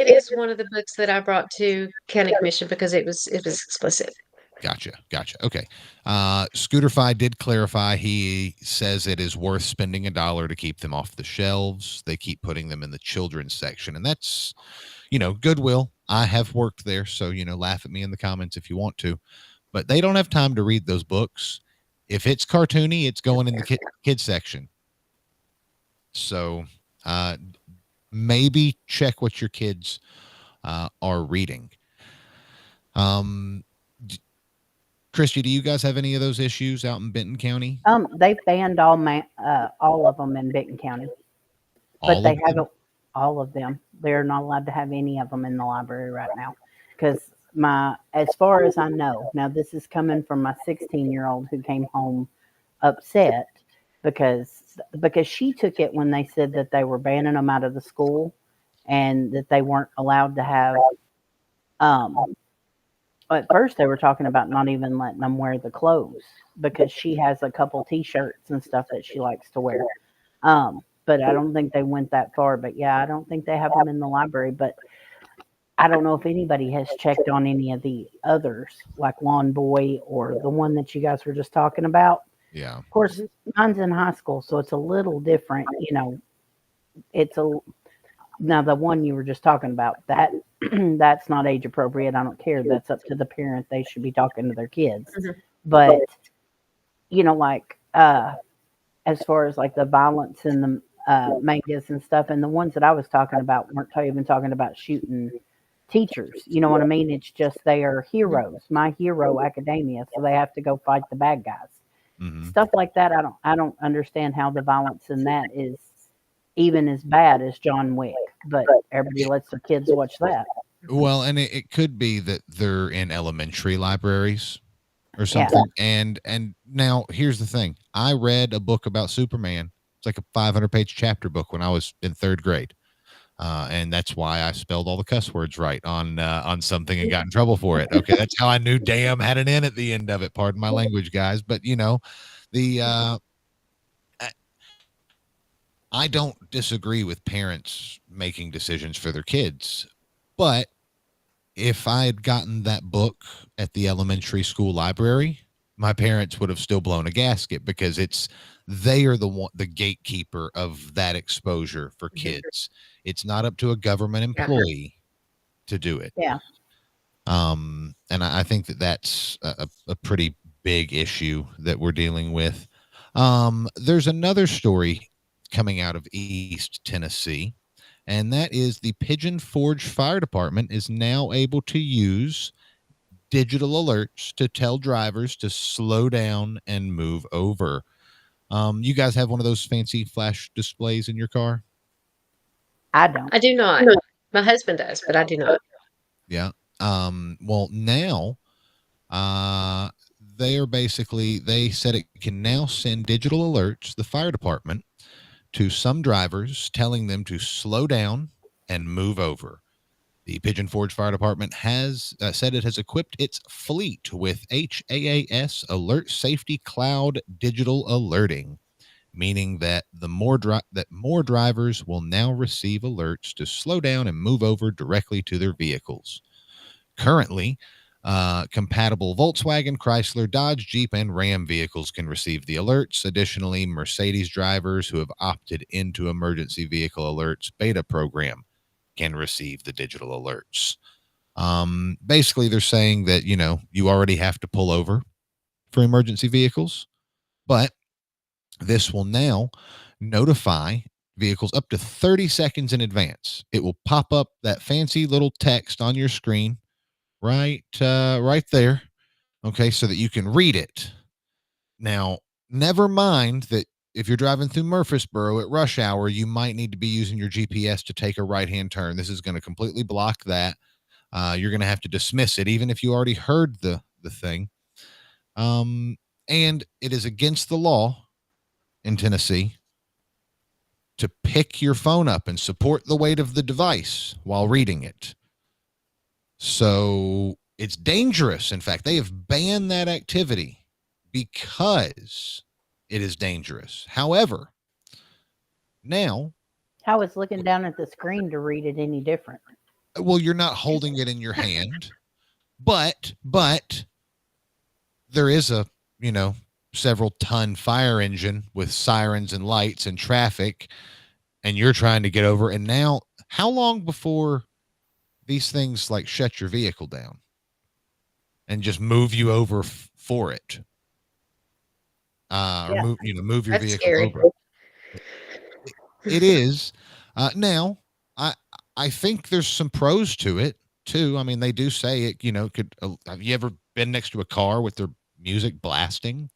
is one of the books that I brought to county commission because it was explicit. Gotcha. Okay. Scooterfy did clarify. He says it is worth spending $1 to keep them off the shelves. They keep putting them in the children's section, and that's, Goodwill. I have worked there, so laugh at me in the comments if you want to, but they don't have time to read those books. If it's cartoony, it's going in the kids section. So maybe check what your kids are reading. Cristy, do you guys have any of those issues out in Benton County? They've banned all of them in Benton County, but they haven't all of them. They're not allowed to have any of them in the library right now because as far as I know, now this is coming from my 16-year-old who came home upset because she took it when they said that they were banning them out of the school and that they weren't allowed to have. At first they were talking about not even letting them wear the clothes because she has a couple T-shirts and stuff that she likes to wear. But I don't think they went that far. But yeah, I don't think they have them in the library. But I don't know if anybody has checked on any of the others, like Lawn Boy or the one that you guys were just talking about. Yeah. Of course, mine's in high school, so it's a little different. Now the one you were just talking about, that's not age appropriate. I don't care. That's up to the parent. They should be talking to their kids. Mm-hmm. But as far as like the violence in the mangas and stuff. And the ones that I was talking about weren't even talking about shooting teachers. You know what I mean? It's just they are heroes, My Hero Academia, so they have to go fight the bad guys. Stuff like that. I don't understand how the violence in that is even as bad as John Wick, but everybody lets their kids watch that. Well, and it could be that they're in elementary libraries or something. And now here's the thing. I read a book about Superman. It's like a 500-page chapter book when I was in 3rd grade. And that's why I spelled all the cuss words right on something and got in trouble for it. Okay, that's how I knew damn had an N at the end of it. Pardon my language, guys. But, I don't disagree with parents making decisions for their kids. But if I had gotten that book at the elementary school library, my parents would have still blown a gasket because they are the gatekeeper of that exposure for kids. It's not up to a government employee to do it. Yeah. And I think that's a pretty big issue that we're dealing with. There's another story coming out of East Tennessee, and that is the Pigeon Forge Fire Department is now able to use digital alerts to tell drivers to slow down and move over. You guys have one of those fancy flash displays in your car? I don't. I do not. My husband does, but I do not. Yeah. Well, now they said it can now send digital alerts, the fire department, to some drivers telling them to slow down and move over. The Pigeon Forge Fire Department has said it has equipped its fleet with HAAS Alert Safety Cloud digital alerting, meaning that more drivers will now receive alerts to slow down and move over directly to their vehicles. Currently, compatible Volkswagen, Chrysler, Dodge, Jeep, and Ram vehicles can receive the alerts. Additionally, Mercedes drivers who have opted into Emergency Vehicle Alerts beta program can receive the digital alerts. Basically, they're saying that, you already have to pull over for emergency vehicles, but this will now notify vehicles up to 30 seconds in advance. It will pop up that fancy little text on your screen right there. Okay, so that you can read it. Now, never mind that if you're driving through Murfreesboro at rush hour, you might need to be using your GPS to take a right-hand turn. This is going to completely block that. You're going to have to dismiss it, even if you already heard the thing. And it is against the law in Tennessee to pick your phone up and support the weight of the device while reading it. So it's dangerous. In fact, they have banned that activity because it is dangerous. However, now, how is looking down at the screen to read it any different? Well, you're not holding it in your hand, but there is a, several ton fire engine with sirens and lights and traffic, and you're trying to get over. And now, how long before these things like shut your vehicle down and just move you over for it? Or move your That's vehicle scary. over. It is. Now, I think there's some pros to it too. I mean, they do say it, could. Have you ever been next to a car with their music blasting?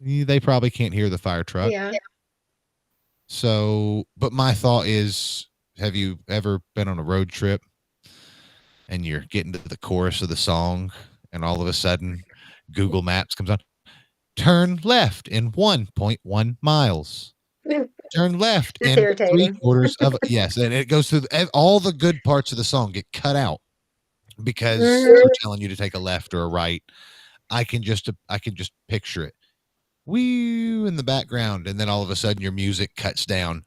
They probably can't hear the fire truck. Yeah. So, but my thought is, have you ever been on a road trip and you're getting to the chorus of the song and all of a sudden Google Maps comes on? Turn left in 1.1 miles. Turn left It's in irritating. 3/4 of yes, and it goes through all the good parts of the song get cut out because they're telling you to take a left or a right. I can just picture it, wee in the background, and then all of a sudden your music cuts down.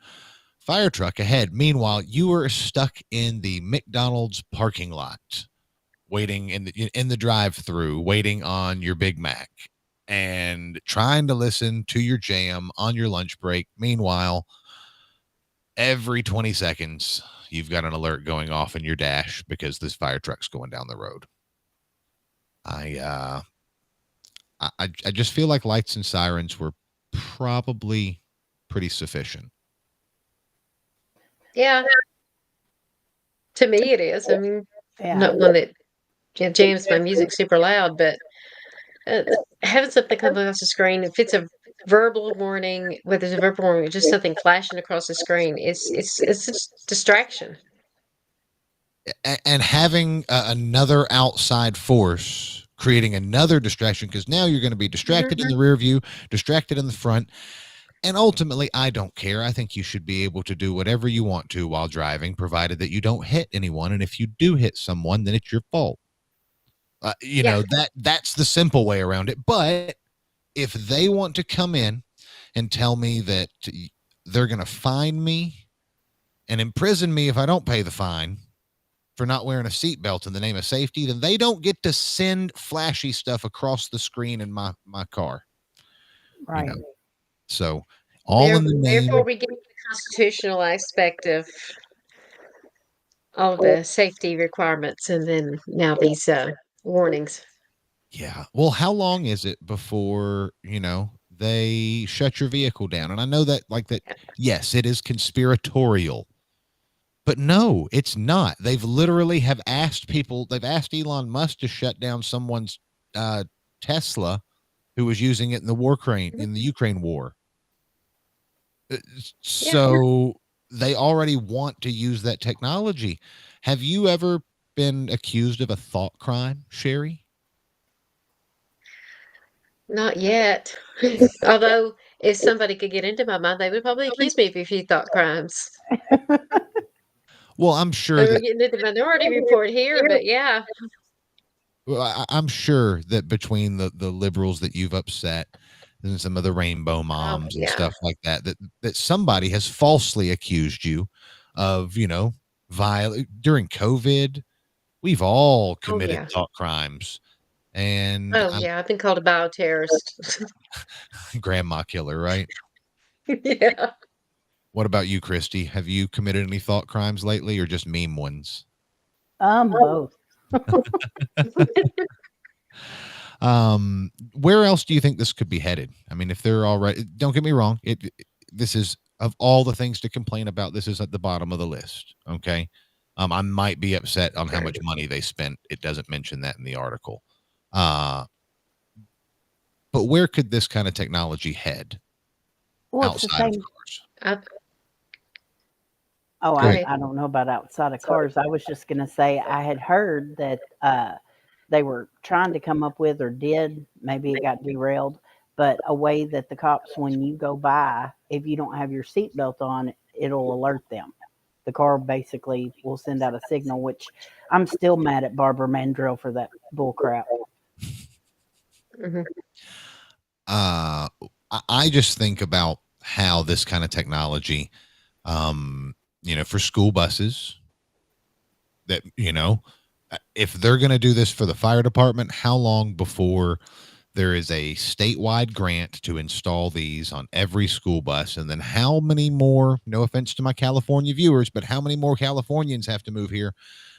Fire truck ahead. Meanwhile, you are stuck in the McDonald's parking lot, waiting in the drive-through, waiting on your Big Mac, and trying to listen to your jam on your lunch break. Meanwhile, every 20 seconds, you've got an alert going off in your dash because this fire truck's going down the road. I just feel like lights and sirens were probably pretty sufficient. Yeah. To me, it is. I mean, Yeah. not one that jams my music super loud, but having something come across the screen, if it's a verbal warning, whether it's a verbal warning or just something flashing across the screen, it's a distraction. And having another outside force creating another distraction, because now you're going to be distracted in the rear view, distracted in the front. And ultimately, I don't care. I think you should be able to do whatever you want to while driving, provided that you don't hit anyone. And if you do hit someone, then it's your fault. You know, that's the simple way around it. But if they want to come in and tell me that they're going to fine me and imprison me if I don't pay the fine for not wearing a seatbelt in the name of safety, then they don't get to send flashy stuff across the screen in my car. Right. You know? So all in the name. Therefore, we get the constitutional aspect of all the safety requirements, and then now these warnings. Yeah. Well, how long is it before, they shut your vehicle down? And I know that yes, it is conspiratorial. But no, it's not. They've literally asked Elon Musk to shut down someone's Tesla who was using it in the Ukraine war. So they already want to use that technology. Have you ever been accused of a thought crime, Sherri? Not yet. Although, if somebody could get into my mind, they would probably accuse me of a few thought crimes. Well, I'm sure We're that getting into the Minority Report here, but yeah. well, I'm sure that between the liberals that you've upset and some of the rainbow moms and stuff like that somebody has falsely accused you of, during COVID. We've all committed thought crimes. And I've been called a bioterrorist. Grandma killer, right? Yeah. What about you, Cristy? Have you committed any thought crimes lately, or just meme ones? Both. Where else do you think this could be headed? I mean, if they're already, don't get me wrong, this is, of all the things to complain about, this is at the bottom of the list. Okay. I might be upset on how much money they spent. It doesn't mention that in the article. But where could this kind of technology head? Well, outside of cars? I don't know about outside of cars. I was just going to say I had heard that they were trying to come up with, or did, maybe it got derailed, but a way that the cops, when you go by, if you don't have your seatbelt on, it'll alert them. The car basically will send out a signal, which I'm still mad at Barbara Mandrell for that bull crap. I just think about how this kind of technology, for school buses, that, if they're going to do this for the fire department, how long before there is a statewide grant to install these on every school bus? And then how many more, no offense to my California viewers, but how many more Californians have to move here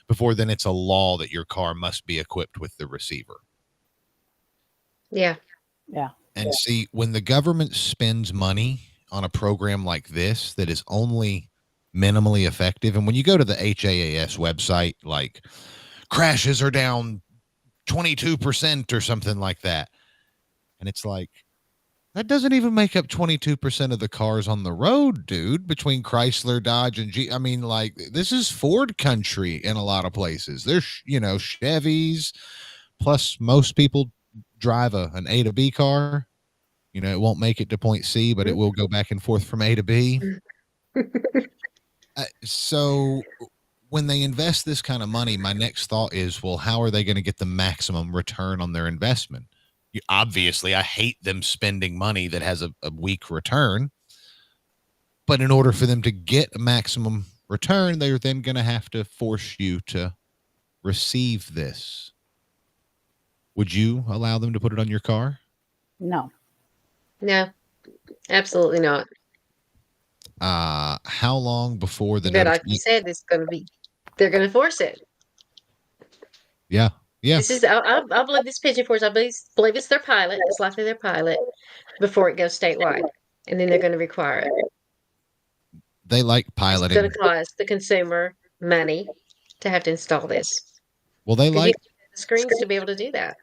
before then it's a law that your car must be equipped with the receiver? Yeah. Yeah. And see, when the government spends money on a program like this that is only minimally effective, and when you go to the HAAS website, like crashes are down 22% or something like that, and it's like, that doesn't even make up 22% of the cars on the road, dude, between Chrysler, Dodge, and Jeep. I mean, like, this is Ford country in a lot of places. There's, Chevys, plus most people drive an A to B car. It won't make it to point C, but it will go back and forth from A to B. So when they invest this kind of money, my next thought is, well, how are they going to get the maximum return on their investment? Obviously, I hate them spending money that has a weak return. But in order for them to get a maximum return, they're then going to have to force you to receive this. Would you allow them to put it on your car? No. No, absolutely not. How long before the But like you said, they're going to force it. Yeah. Yeah. This is I believe this Pigeon Forge. I believe it's their pilot. It's likely their pilot before it goes statewide, and then they're going to require it. They like It's going piloting. to cost the consumer money to have to install this. Well, they 'Cause you like, have the screens to be able to do that.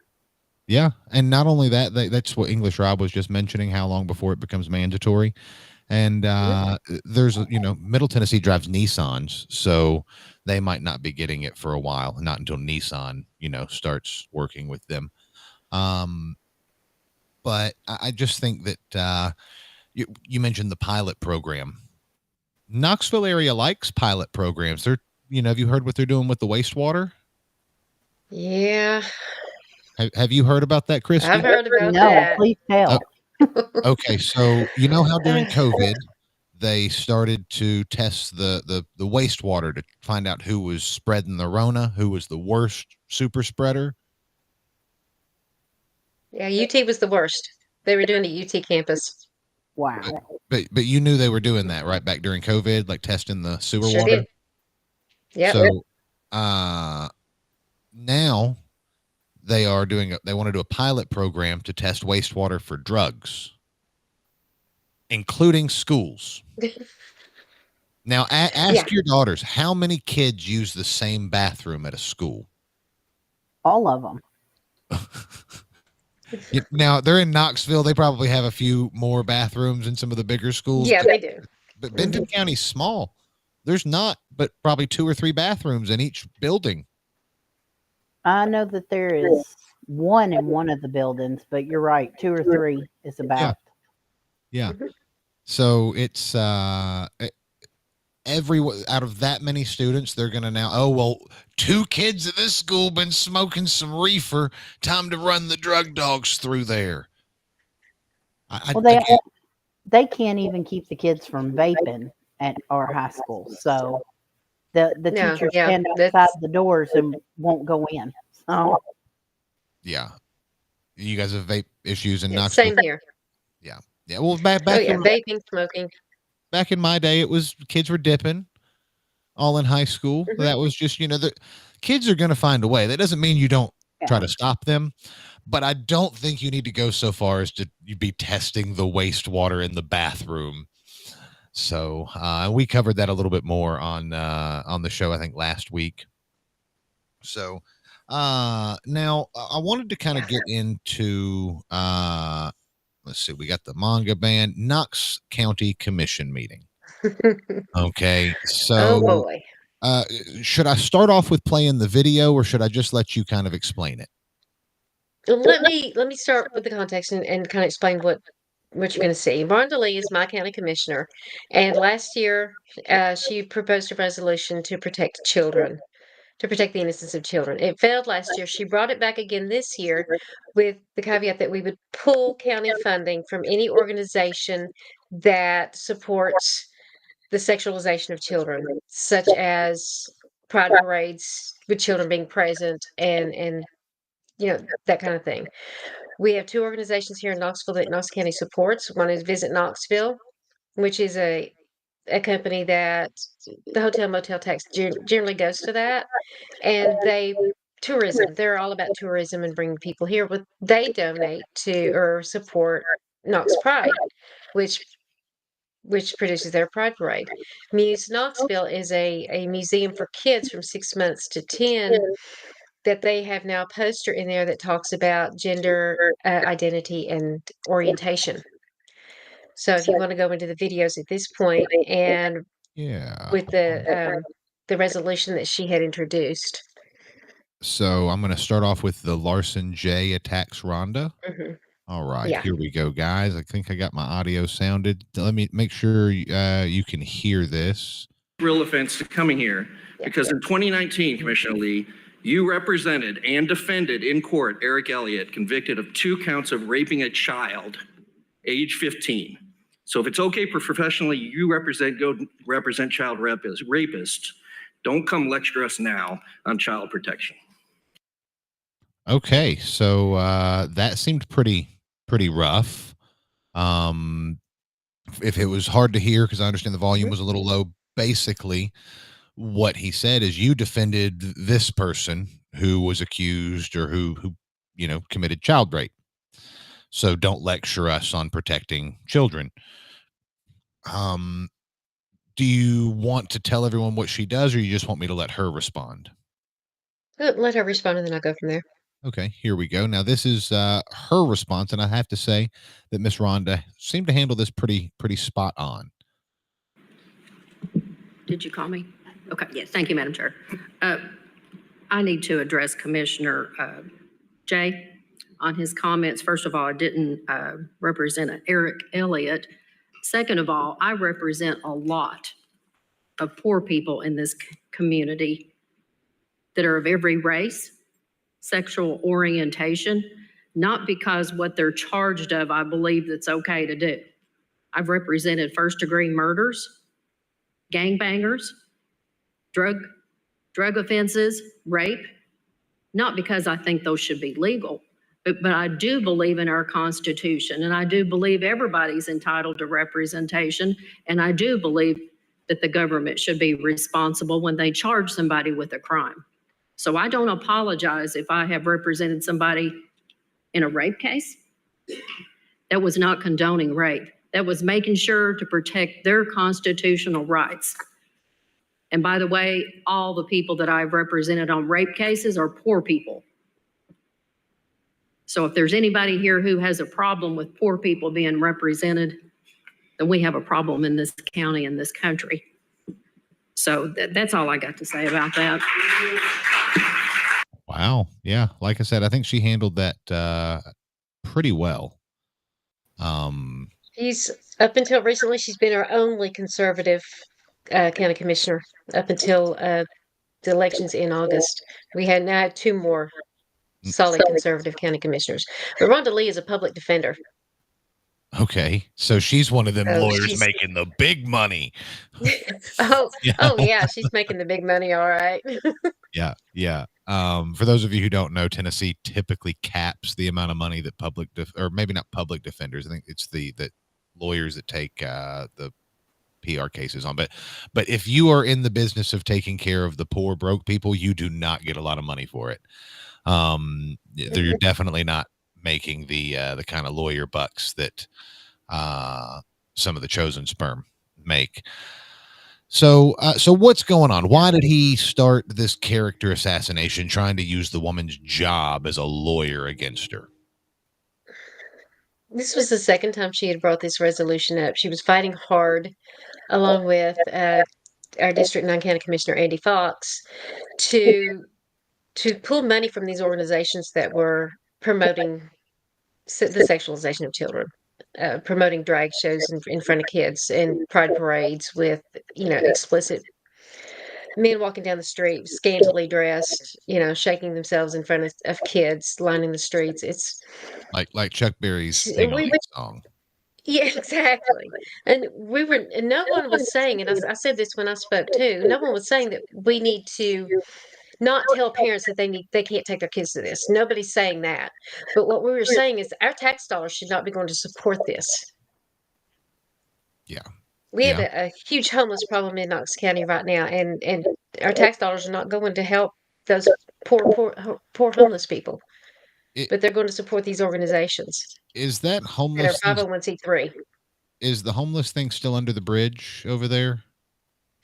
yeah. And not only that, that's what English Rob was just mentioning, how long before it becomes mandatory. And there's, Middle Tennessee drives Nissans, so they might not be getting it for a while, not until Nissan, starts working with them. But I just think that you mentioned the pilot program. Knoxville area likes pilot programs. They're, have you heard what they're doing with the wastewater? Yeah, Have you heard about that, Cristy? I've heard about No, that. please tell. Okay, so you know how during COVID they started to test the wastewater to find out who was spreading the Rona, who was the worst super spreader. Yeah, UT was the worst. They were doing it at UT campus. Wow. But you knew they were doing that right back during COVID, like testing the sewer Sure water. did. Yep. So now they want to do a pilot program to test wastewater for drugs, including schools. Now, ask your daughters, how many kids use the same bathroom at a school? All of them. Now, they're in Knoxville. They probably have a few more bathrooms in some of the bigger schools. Yeah, they do. But Benton County's small. There's not, but probably 2 or 3 bathrooms in each building. I know that there is one in one of the buildings, but you're right. 2 or 3 is about. Yeah. So it's out of that many students, they're going to now, 2 kids at this school been smoking some reefer. Time to run the drug dogs through there. They can't even keep the kids from vaping at our high school. So the teachers stand outside the doors and won't go in. So yeah. You guys have vape issues in Knoxville? Same here. Yeah. Yeah. Well, back vaping, smoking. Back in my day, it was kids were dipping all in high school. That was just, the kids are going to find a way. That doesn't mean you don't try to stop them, but I don't think you need to go so far as to be testing the wastewater in the bathroom. So we covered that a little bit more on the show, I think last week. So now I wanted to kind of get into, let's see, we got the Manga ban, Knox County Commission meeting. Okay, so oh boy. Should I start off with playing the video, or should I just let you kind of explain it? Let me start with the context and kind of explain what you're going to see. Rhonda Lee is my county commissioner, and last year she proposed a resolution to protect children, to protect the innocence of children. It failed last year. She brought it back again this year with the caveat that we would pull county funding from any organization that supports the sexualization of children, such as pride parades with children being present and that kind of thing. We have 2 organizations here in Knoxville that Knox County supports. One is Visit Knoxville, which is a company that the hotel motel tax generally goes to that, and tourism. They're all about tourism and bringing people here. But they donate to or support Knox Pride, which produces their Pride Parade. Muse Knoxville is a museum for kids from 6 months to 10 that they have now a poster in there that talks about gender identity and orientation. So if you want to go into the videos at this point and with the resolution that she had introduced. So I'm going to start off with the Larson J attacks Rhonda. All right, Here we go, guys. I think I got my audio sounded. Let me make sure you can hear this. Real offense to coming here because in 2019, Commissioner Lee, you represented and defended in court Eric Elliott, convicted of 2 counts of raping a child, age 15. So if it's okay professionally, you go represent child rapists. Don't come lecture us now on child protection. Okay, so that seemed pretty rough. If it was hard to hear, because I understand the volume was a little low, basically what he said is you defended this person who was accused or who committed child rape. So don't lecture us on protecting children. Do you want to tell everyone what she does, or you just want me to let her respond? Let her respond, and then I'll go from there. Okay, here we go. Now, this is her response, and I have to say that Miss Rhonda seemed to handle this pretty spot on. Did you call me? Okay, yes, thank you, Madam Chair. I need to address Commissioner Jay on his comments. First of all, I didn't represent Eric Elliott. Second of all, I represent a lot of poor people in this community that are of every race, sexual orientation, not because what they're charged of, I believe that's okay to do. I've represented first-degree murders, gangbangers, drug offenses, rape, not because I think those should be legal, but I do believe in our Constitution, and I do believe everybody's entitled to representation, and I do believe that the government should be responsible when they charge somebody with a crime. So I don't apologize if I have represented somebody in a rape case. That was not condoning rape. That was making sure to protect their constitutional rights. And by the way, all the people that I've represented on rape cases are poor people. So if there's anybody here who has a problem with poor people being represented, then we have a problem in this county, in this country. So that's all I got to say about that. Wow. Yeah. Like I said, I think she handled that pretty well. She's, up until recently, she's been our only conservative county commissioner up until the elections in August. We had now two more solid conservative county commissioners. But Rhonda Lee is a public defender. Okay. So she's one of them lawyers she's making the big money. Oh yeah, she's making the big money, all right. Yeah. For those of you who don't know, Tennessee typically caps the amount of money that or maybe not public defenders. I think it's the lawyers that take the PR cases on. But if you are in the business of taking care of the poor, broke people, you do not get a lot of money for it. You're definitely not making the kind of lawyer bucks that some of the chosen sperm make. So what's going on? Why did he start this character assassination, trying to use the woman's job as a lawyer against her? This was the second time she had brought this resolution up. She was fighting hard, along with our District 9 County Commissioner, Andy Fox, to pull money from these organizations that were promoting the sexualization of children, promoting drag shows in front of kids and pride parades with, explicit men walking down the street, scantily dressed, shaking themselves in front of kids, lining the streets. It's like Chuck Berry's song. Yeah, exactly. And no one was saying, and I said this when I spoke too, no one was saying that we need to not tell parents that they can't take their kids to this. Nobody's saying that. But what we were saying is our tax dollars should not be going to support this. Yeah. We have a huge homeless problem in Knox County right now, and our tax dollars are not going to help those poor homeless people. But they're going to support these organizations. Is that homeless? And our 501c3. Is the homeless thing still under the bridge over there?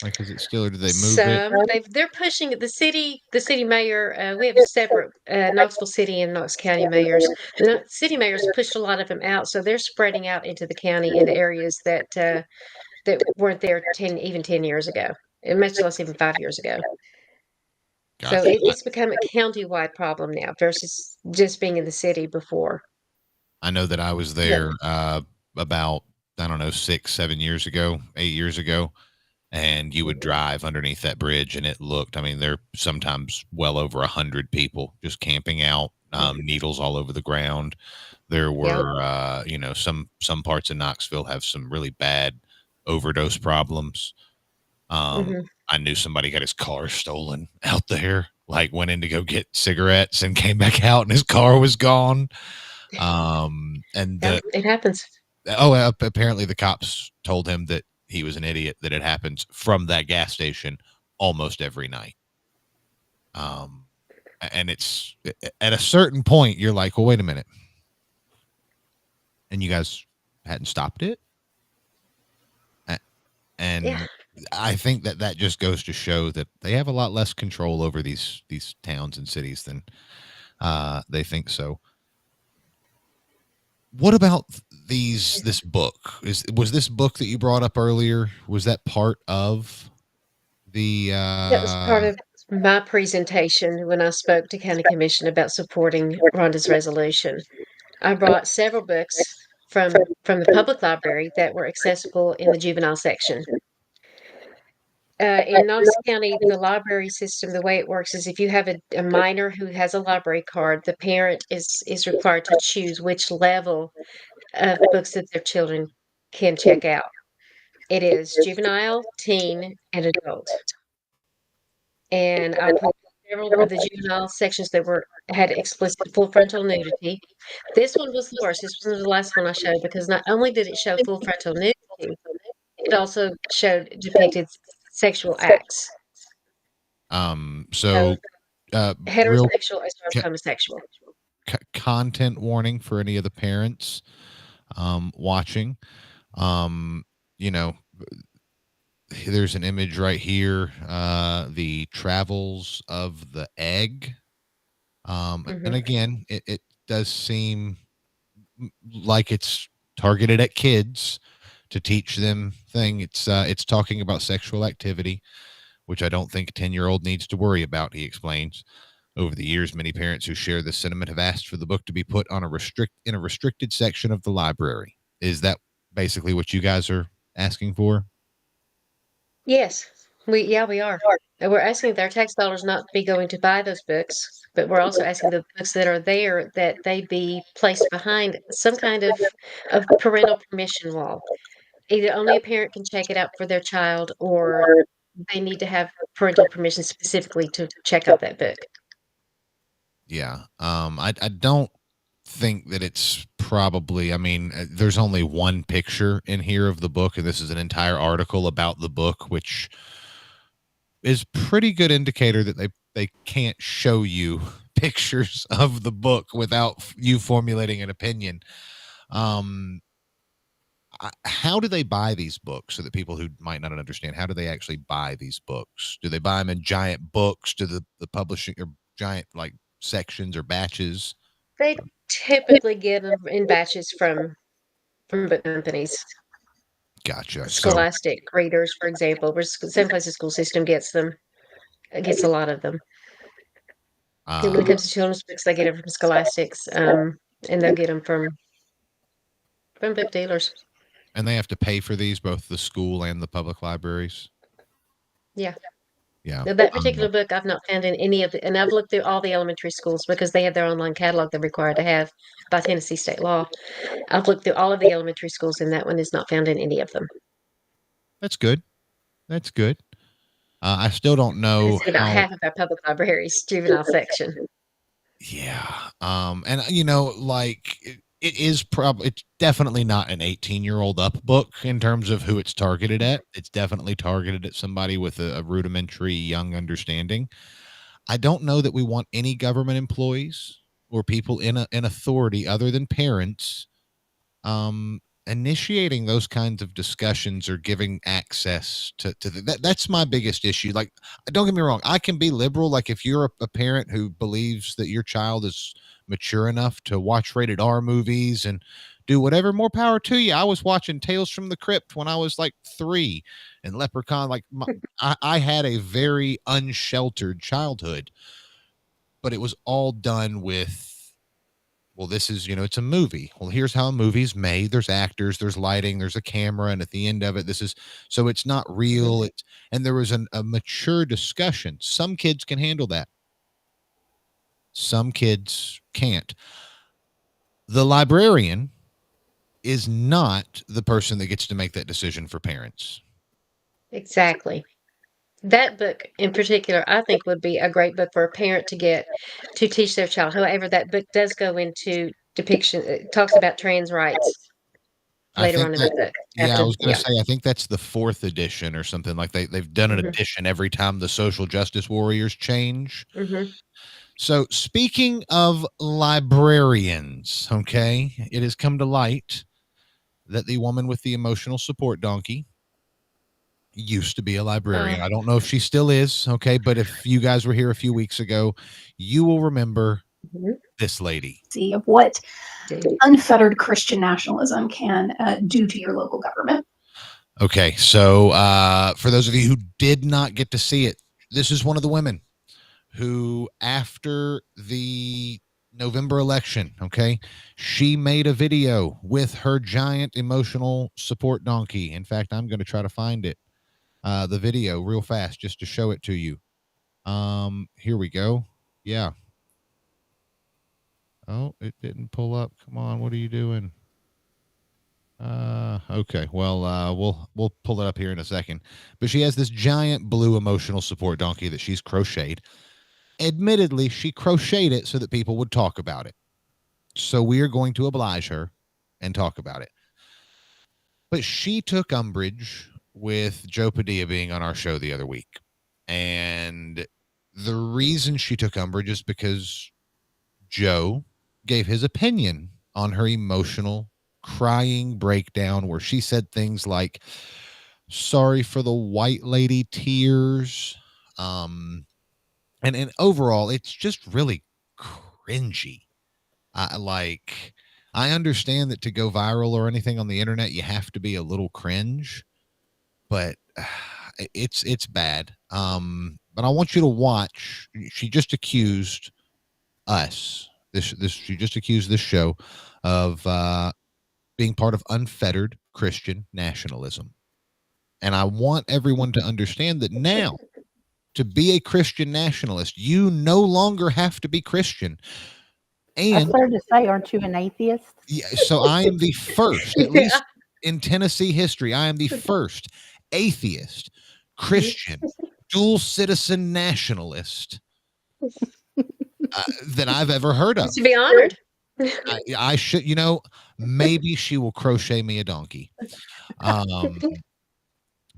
Like, is it still, or did they move it? They're pushing it. The city mayor, we have separate Knoxville City and Knox County mayors. The city mayors pushed a lot of them out, so they're spreading out into the county in the areas that weren't there 10 years ago, and much less even 5 years ago. Gotcha. So it's become a county-wide problem now versus just being in the city before. I know that I was there about, 6-7 years ago, 8 years ago, and you would drive underneath that bridge, and it looked, there are sometimes well over 100 people just camping out, needles all over the ground. There were, some parts of Knoxville have some really bad overdose problems. I knew somebody got his car stolen out there, like went in to go get cigarettes and came back out and his car was gone. It happens. Apparently the cops told him that he was an idiot, that it happens from that gas station almost every night. And it's at a certain point, you're like, well, wait a minute. And you guys hadn't stopped it. And Yeah. I think that just goes to show that they have a lot less control over these towns and cities than they think so. What about this book? Was this book that you brought up earlier? Was that part of the? That was part of my presentation when I spoke to County Commission about supporting Rhonda's resolution. I brought several books from the public library that were accessible in the juvenile section. In Knox County, the library system, the way it works is if you have a minor who has a library card, the parent is required to choose which level of books that their children can check out. It is juvenile, teen, and adult. And I put several of the juvenile sections that had explicit full frontal nudity. This one was the worst. This was the last one I showed because not only did it show full frontal nudity, it also depicted sexual acts. So heterosexual as well as homosexual. Content warning for any of the parents watching. There's an image right here, the travels of the egg. And again, it does seem like it's targeted at kids to teach them thing. It's talking about sexual activity, which I don't think a 10-year-old needs to worry about, he explains. Over the years, many parents who share this sentiment have asked for the book to be put on in a restricted section of the library. Is that basically what you guys are asking for? Yes, we are. And we're asking their tax dollars not to be going to buy those books, but we're also asking the books that are there that they be placed behind some kind of parental permission wall. Either only a parent can check it out for their child, or they need to have parental permission specifically to check out that book. Yeah. I don't think that it's probably, there's only one picture in here of the book, and this is an entire article about the book, which is pretty good indicator that they can't show you pictures of the book without you formulating an opinion. How do they buy these books? So that people who might not understand, how do they actually buy these books? Do they buy them in giant books? Do the publishing or giant like sections or batches? They typically get them in batches from book companies. Gotcha. Scholastic readers, for example, where some places school system gets a lot of them. When it comes to children's books, they get them from Scholastics, and they'll get them from book dealers. And they have to pay for these, both the school and the public libraries? Yeah. Yeah. Now, that particular book I've not found in any of and I've looked through all the elementary schools because they have their online catalog they're required to have by Tennessee state law. I've looked through all of the elementary schools and that one is not found in any of them. That's good. I still don't know. It's about half of our public libraries, juvenile section. Yeah. And it's definitely not an 18-year-old up book in terms of who it's targeted at. It's definitely targeted at somebody with a rudimentary young understanding. I don't know that we want any government employees or people in authority other than parents initiating those kinds of discussions or giving access to that's my biggest issue. Like, don't get me wrong, I can be liberal. Like, if you're a parent who believes that your child is mature enough to watch rated R movies and do whatever, more power to you. I was watching Tales from the Crypt when I was like 3 and Leprechaun. Like, I had a very unsheltered childhood, but it was all done with, well, this is, it's a movie. Well, here's how a movie's made. There's actors, there's lighting, there's a camera, and at the end of it, so it's not real. And there was a mature discussion. Some kids can handle that. Some kids can't. The librarian is not the person that gets to make that decision for parents. Exactly. That book in particular, I think, would be a great book for a parent to get to teach their child. However, that book does go into depiction. It talks about trans rights later on in the book. I was going to say, I think that's the 4th edition or something. Like they've done an edition every time the social justice warriors change. So speaking of librarians, okay, it has come to light that the woman with the emotional support donkey used to be a librarian. I don't know if she still is, okay, but if you guys were here a few weeks ago, you will remember this lady. See of what unfettered Christian nationalism can do to your local government. Okay, so for those of you who did not get to see it, this is one of the women who, after the November election, okay, she made a video with her giant emotional support donkey. In fact, I'm going to try to find it, the video real fast just to show it to you. Here we go. Yeah. Oh, it didn't pull up. Come on, what are you doing? Okay. Well, we'll pull it up here in a second. But she has this giant blue emotional support donkey that she's crocheted. Admittedly, she crocheted it so that people would talk about it. So we are going to oblige her and talk about it. But she took umbrage with Joe Padilla being on our show the other week. And the reason she took umbrage is because Joe gave his opinion on her emotional crying breakdown where she said things like, sorry for the white lady tears. And overall, it's just really cringy. I understand that to go viral or anything on the internet, you have to be a little cringe, but it's bad. But I want you to watch. She just accused us. She just accused this show of being part of unfettered Christian nationalism. And I want everyone to understand that now, to be a Christian nationalist, you no longer have to be Christian. I And started to say, aren't you an atheist? yeah, so I am the first, at least in Tennessee history, I am the first atheist, Christian, dual citizen nationalist that I've ever heard of. You should be honored. I should, maybe she will crochet me a donkey.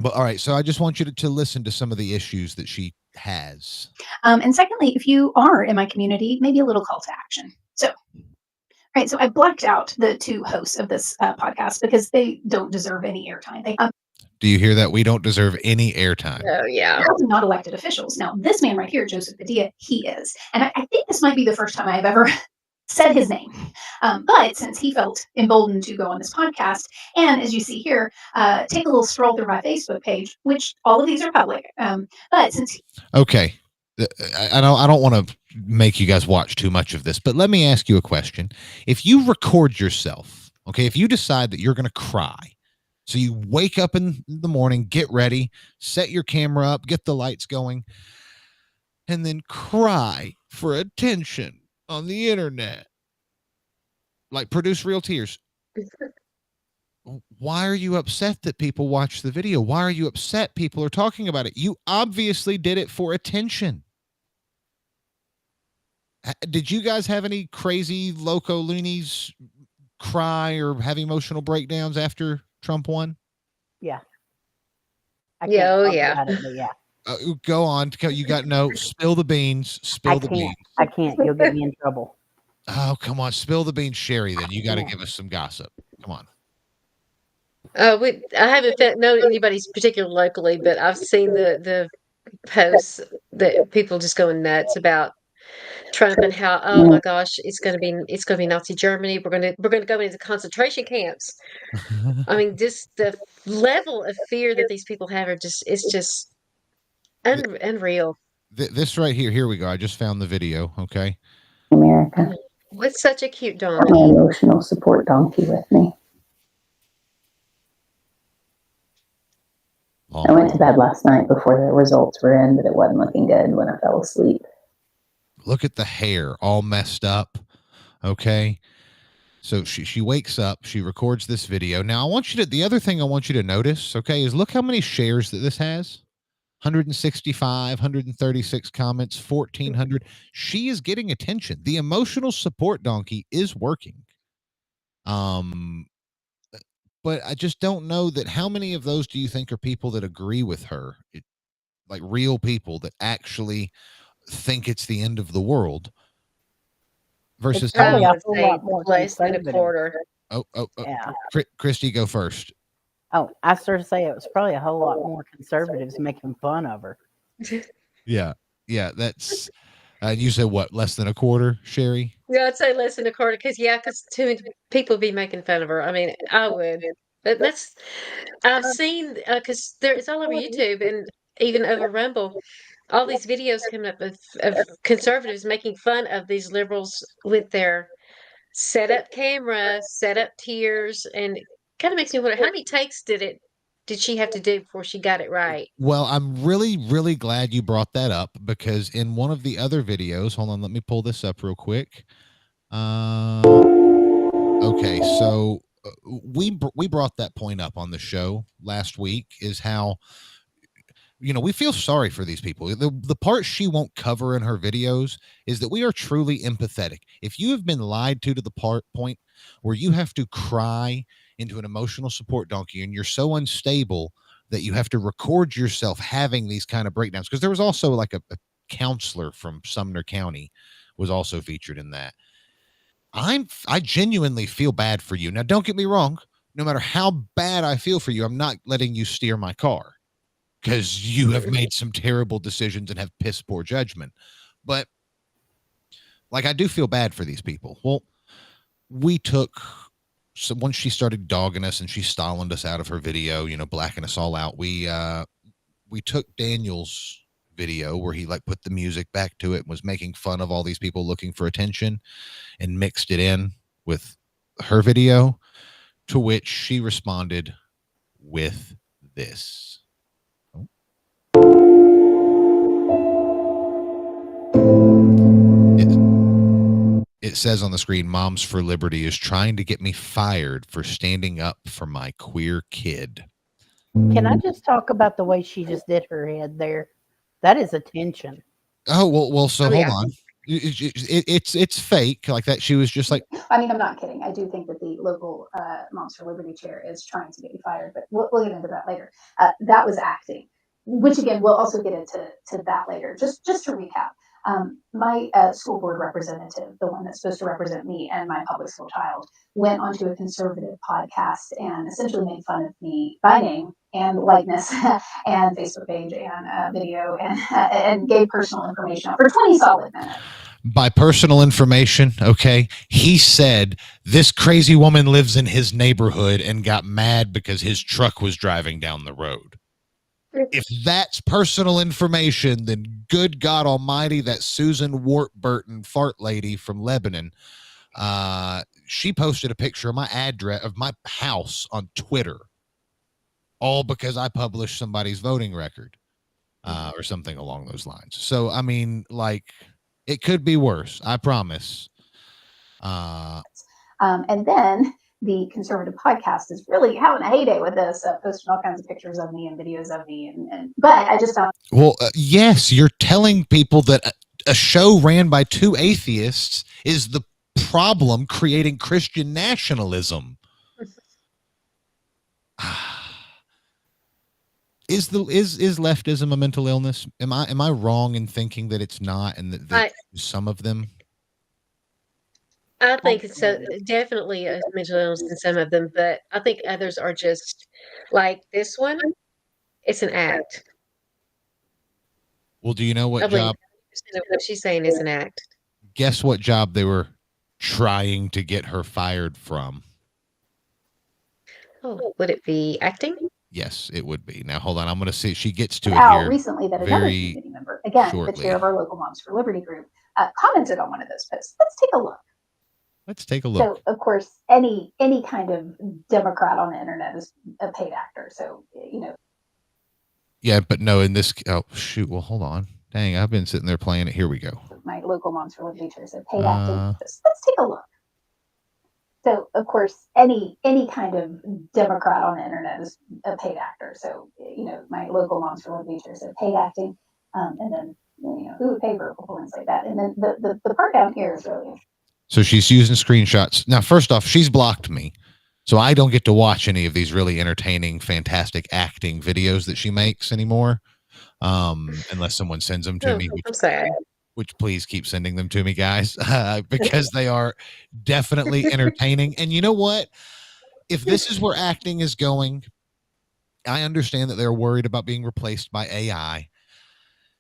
But all right, so I just want you to listen to some of the issues that she has. And secondly, if you are in my community, maybe a little call to action. So, right, so I blacked out the two hosts of this podcast because they don't deserve any airtime. They Do you hear that? We don't deserve any airtime. Oh, yeah. are not elected officials. Now, this man right here, Joseph Padilla, he is. And I think this might be the first time I've ever said his name. But since he felt emboldened to go on this podcast, and as you see here, take a little stroll through my Facebook page, which all of these are public. But since Okay. I don't want to make you guys watch too much of this, but let me ask you a question. If you record yourself, okay, if you decide that you're going to cry, so you wake up in the morning, get ready, set your camera up, get the lights going, and then cry for attention on the internet, like produce real tears. Why are you upset that people watch the video? Why are you upset people are talking about it? You obviously did it for attention. Did you guys have any crazy loco loonies cry or have emotional breakdowns after Trump won? Yeah. Yeah, oh, talk yeah. about it, but yeah. Go on. You got spill the beans. Spill the beans. I can't. You'll get me in trouble. Oh, come on. Spill the beans, Sherri, then. You got to give us some gossip. Come on. I haven't known anybody particularly locally, but I've seen the posts that people just going nuts about Trump and how, oh my gosh, it's gonna be Nazi Germany. We're gonna go into concentration camps. I mean, just the level of fear that these people have it's just unreal. This right here we go. I just found the video. Okay. America. What's such a cute My donkey? emotional support donkey with me. I went to bed last night before the results were in, but it wasn't looking good when I fell asleep. Look at the hair all messed up. Okay. So she wakes up, she records this video. Now the other thing I want you to notice, okay, is look how many shares that this has. 165, 136 comments, 1,400. She is getting attention. The emotional support donkey is working. But I just don't know that how many of those do you think are people that agree with her? Like real people that actually think it's the end of the world. Versus It's probably I a would whole say lot more less than a conservative. quarter. Yeah. Cristy, go first. Oh, I sort of say it was probably a whole lot more conservatives making fun of her. Yeah, that's. You said what? Less than a quarter, Sherri? Yeah, I'd say less than a quarter because too many people be making fun of her. I mean, I would. But I've seen because it's all over YouTube and even over Rumble, all these videos coming up of conservatives making fun of these liberals with their set up camera, set up tears, and it kind of makes me wonder how many takes did she have to do before she got it right? Well, I'm really, really glad you brought that up because in one of the other videos, hold on, let me pull this up real quick. Okay, so we brought that point up on the show last week, is how we feel sorry for these people. The part she won't cover in her videos is that we are truly empathetic. If you have been lied to the point where you have to cry into an emotional support donkey and you're so unstable that you have to record yourself having these kind of breakdowns, because there was also like a counselor from Sumner County was also featured in that. I genuinely feel bad for you. Now, don't get me wrong. No matter how bad I feel for you, I'm not letting you steer my car because you have made some terrible decisions and have piss poor judgment. But like, I do feel bad for these people. Well, so once she started dogging us and she Stalined us out of her video, blacking us all out, we took Daniel's video where he like put the music back to it and was making fun of all these people looking for attention and mixed it in with her video, to which she responded with this. It says on the screen, "Moms for Liberty is trying to get me fired for standing up for my queer kid." Can I just talk about the way she just did her head there? That is attention. Oh, well. So hold on. It's fake like that. She was just like. I mean, I'm not kidding. I do think that the local Moms for Liberty chair is trying to get me fired, but we'll get into that later. That was acting, which again, we'll also get into that later. Just to recap. My school board representative, the one that's supposed to represent me and my public school child, went onto a conservative podcast and essentially made fun of me by name and likeness and Facebook page and video and gave personal information for 20 solid minutes. By personal information, okay, he said this crazy woman lives in his neighborhood and got mad because his truck was driving down the road. If that's personal information, then good God Almighty, that Susan Wartburton fart lady from Lebanon, she posted a picture of my address of my house on Twitter, all because I published somebody's voting record or something along those lines. So, I mean, like, it could be worse. I promise. And then the conservative podcast is really having a heyday with this, posting all kinds of pictures of me and videos of me. But I just don't. Well, yes, you're telling people that a show ran by two atheists is the problem creating Christian nationalism. Is leftism a mental illness? Am I wrong in thinking that it's not, and that some of them? I think it's definitely a mental illness in some of them, but I think others are just like this one. It's an act. Well, do you know what job? What she's saying is an act. Guess what job they were trying to get her fired from? Oh, would it be acting? Yes, it would be. Now, hold on. I'm going to see. She gets to it here recently that another community member, again, shortly. The chair of our local Moms for Liberty group, commented on one of those posts. Let's take a look. So, of course, any kind of Democrat on the internet is a paid actor. So, Yeah, but no, in this. Oh, shoot. Well, hold on. Dang, I've been sitting there playing it. Here we go. My local Moms for Liberty chair said paid acting. Let's take a look. So, of course, any kind of Democrat on the internet is a paid actor. So, my local Moms for Liberty chair said paid acting. And then, who would pay for performance like that? And then the part down here is really interesting. So she's using screenshots. Now, first off, she's blocked me. So I don't get to watch any of these really entertaining, fantastic acting videos that she makes anymore. Unless someone sends them to me. I'm sad. which please keep sending them to me, guys, because they are definitely entertaining. And you know what? If this is where acting is going, I understand that they're worried about being replaced by AI.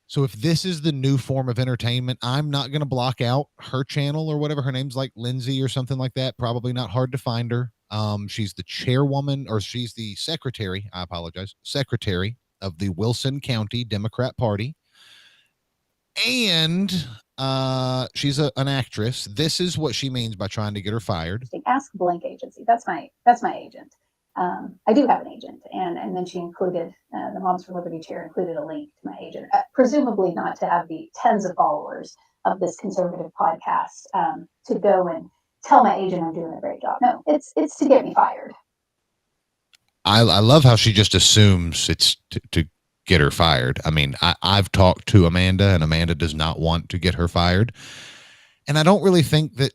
So if this is the new form of entertainment, I'm not going to block out her channel or whatever. Her name's like Lindsay or something like that. Probably not hard to find her. She's the chairwoman, or she's the secretary. I apologize. Secretary of the Wilson County Democrat Party. And she's an actress. This is what she means by trying to get her fired. Ask Blank Agency. That's my agent. I do have an agent, and then she included the Moms for Liberty chair included a link to my agent, presumably not to have the tens of followers of this conservative podcast to go and tell my agent I'm doing a great job. No, it's to get me fired. I love how she just assumes it's to get her fired. I mean, I've talked to Amanda, and Amanda does not want to get her fired. And I don't really think that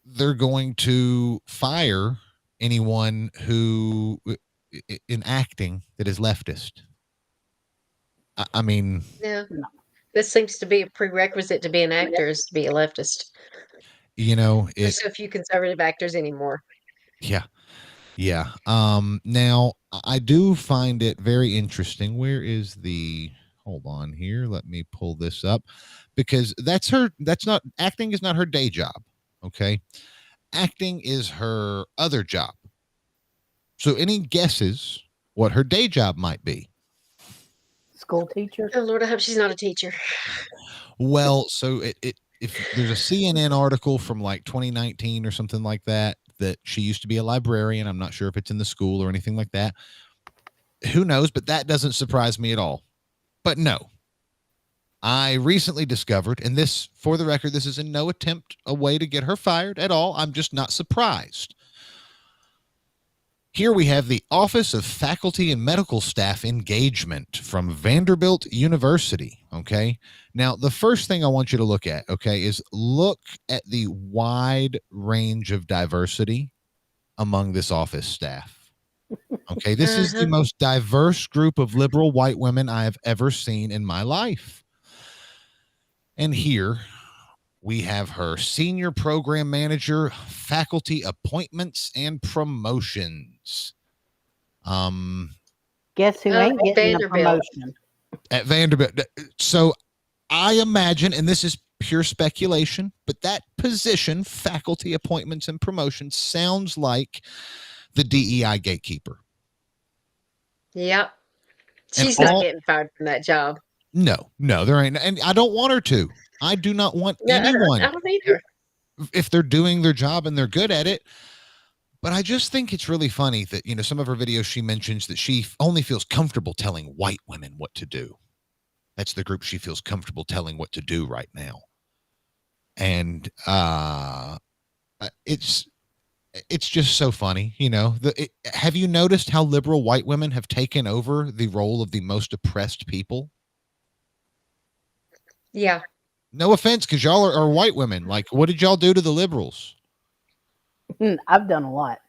they're going to fire anyone who in acting that is leftist. I mean, Yeah, this seems to be a prerequisite to be an actor is to be a leftist. You know, There's so few conservative actors anymore. Yeah. Now I do find it very interesting. Where is hold on here. Let me pull this up, because acting is not her day job. Okay. Acting is her other job. So any guesses what her day job might be? School teacher. Oh Lord, I hope she's not a teacher. Well, so if there's a CNN article from like 2019 or something like that she used to be a librarian. I'm not sure if it's in the school or anything like that. Who knows? But that doesn't surprise me at all. But no, I recently discovered, and this, for the record, this is in no attempt a way to get her fired at all. I'm just not surprised. Here we have the Office of Faculty and Medical Staff Engagement from Vanderbilt University. Okay. Now, the first thing I want you to look at, okay, is look at the wide range of diversity among this office staff. Okay. This is the most diverse group of liberal white women I have ever seen in my life. And here we have her senior program manager, faculty appointments and promotions. Guess who ain't getting a promotion? At Vanderbilt. So I imagine, and this is pure speculation, but that position, faculty appointments and promotions, sounds like the DEI gatekeeper. Yep. She's not getting fired from that job. No, there ain't. And I don't want her to. I do not want anyone. I don't either. If they're doing their job and they're good at it. But I just think it's really funny that, some of her videos, she mentions that she only feels comfortable telling white women what to do. That's the group she feels comfortable telling what to do right now. And it's just so funny, have you noticed how liberal white women have taken over the role of the most oppressed people? Yeah. No offense, because y'all are white women. Like, what did y'all do to the liberals? I've done a lot.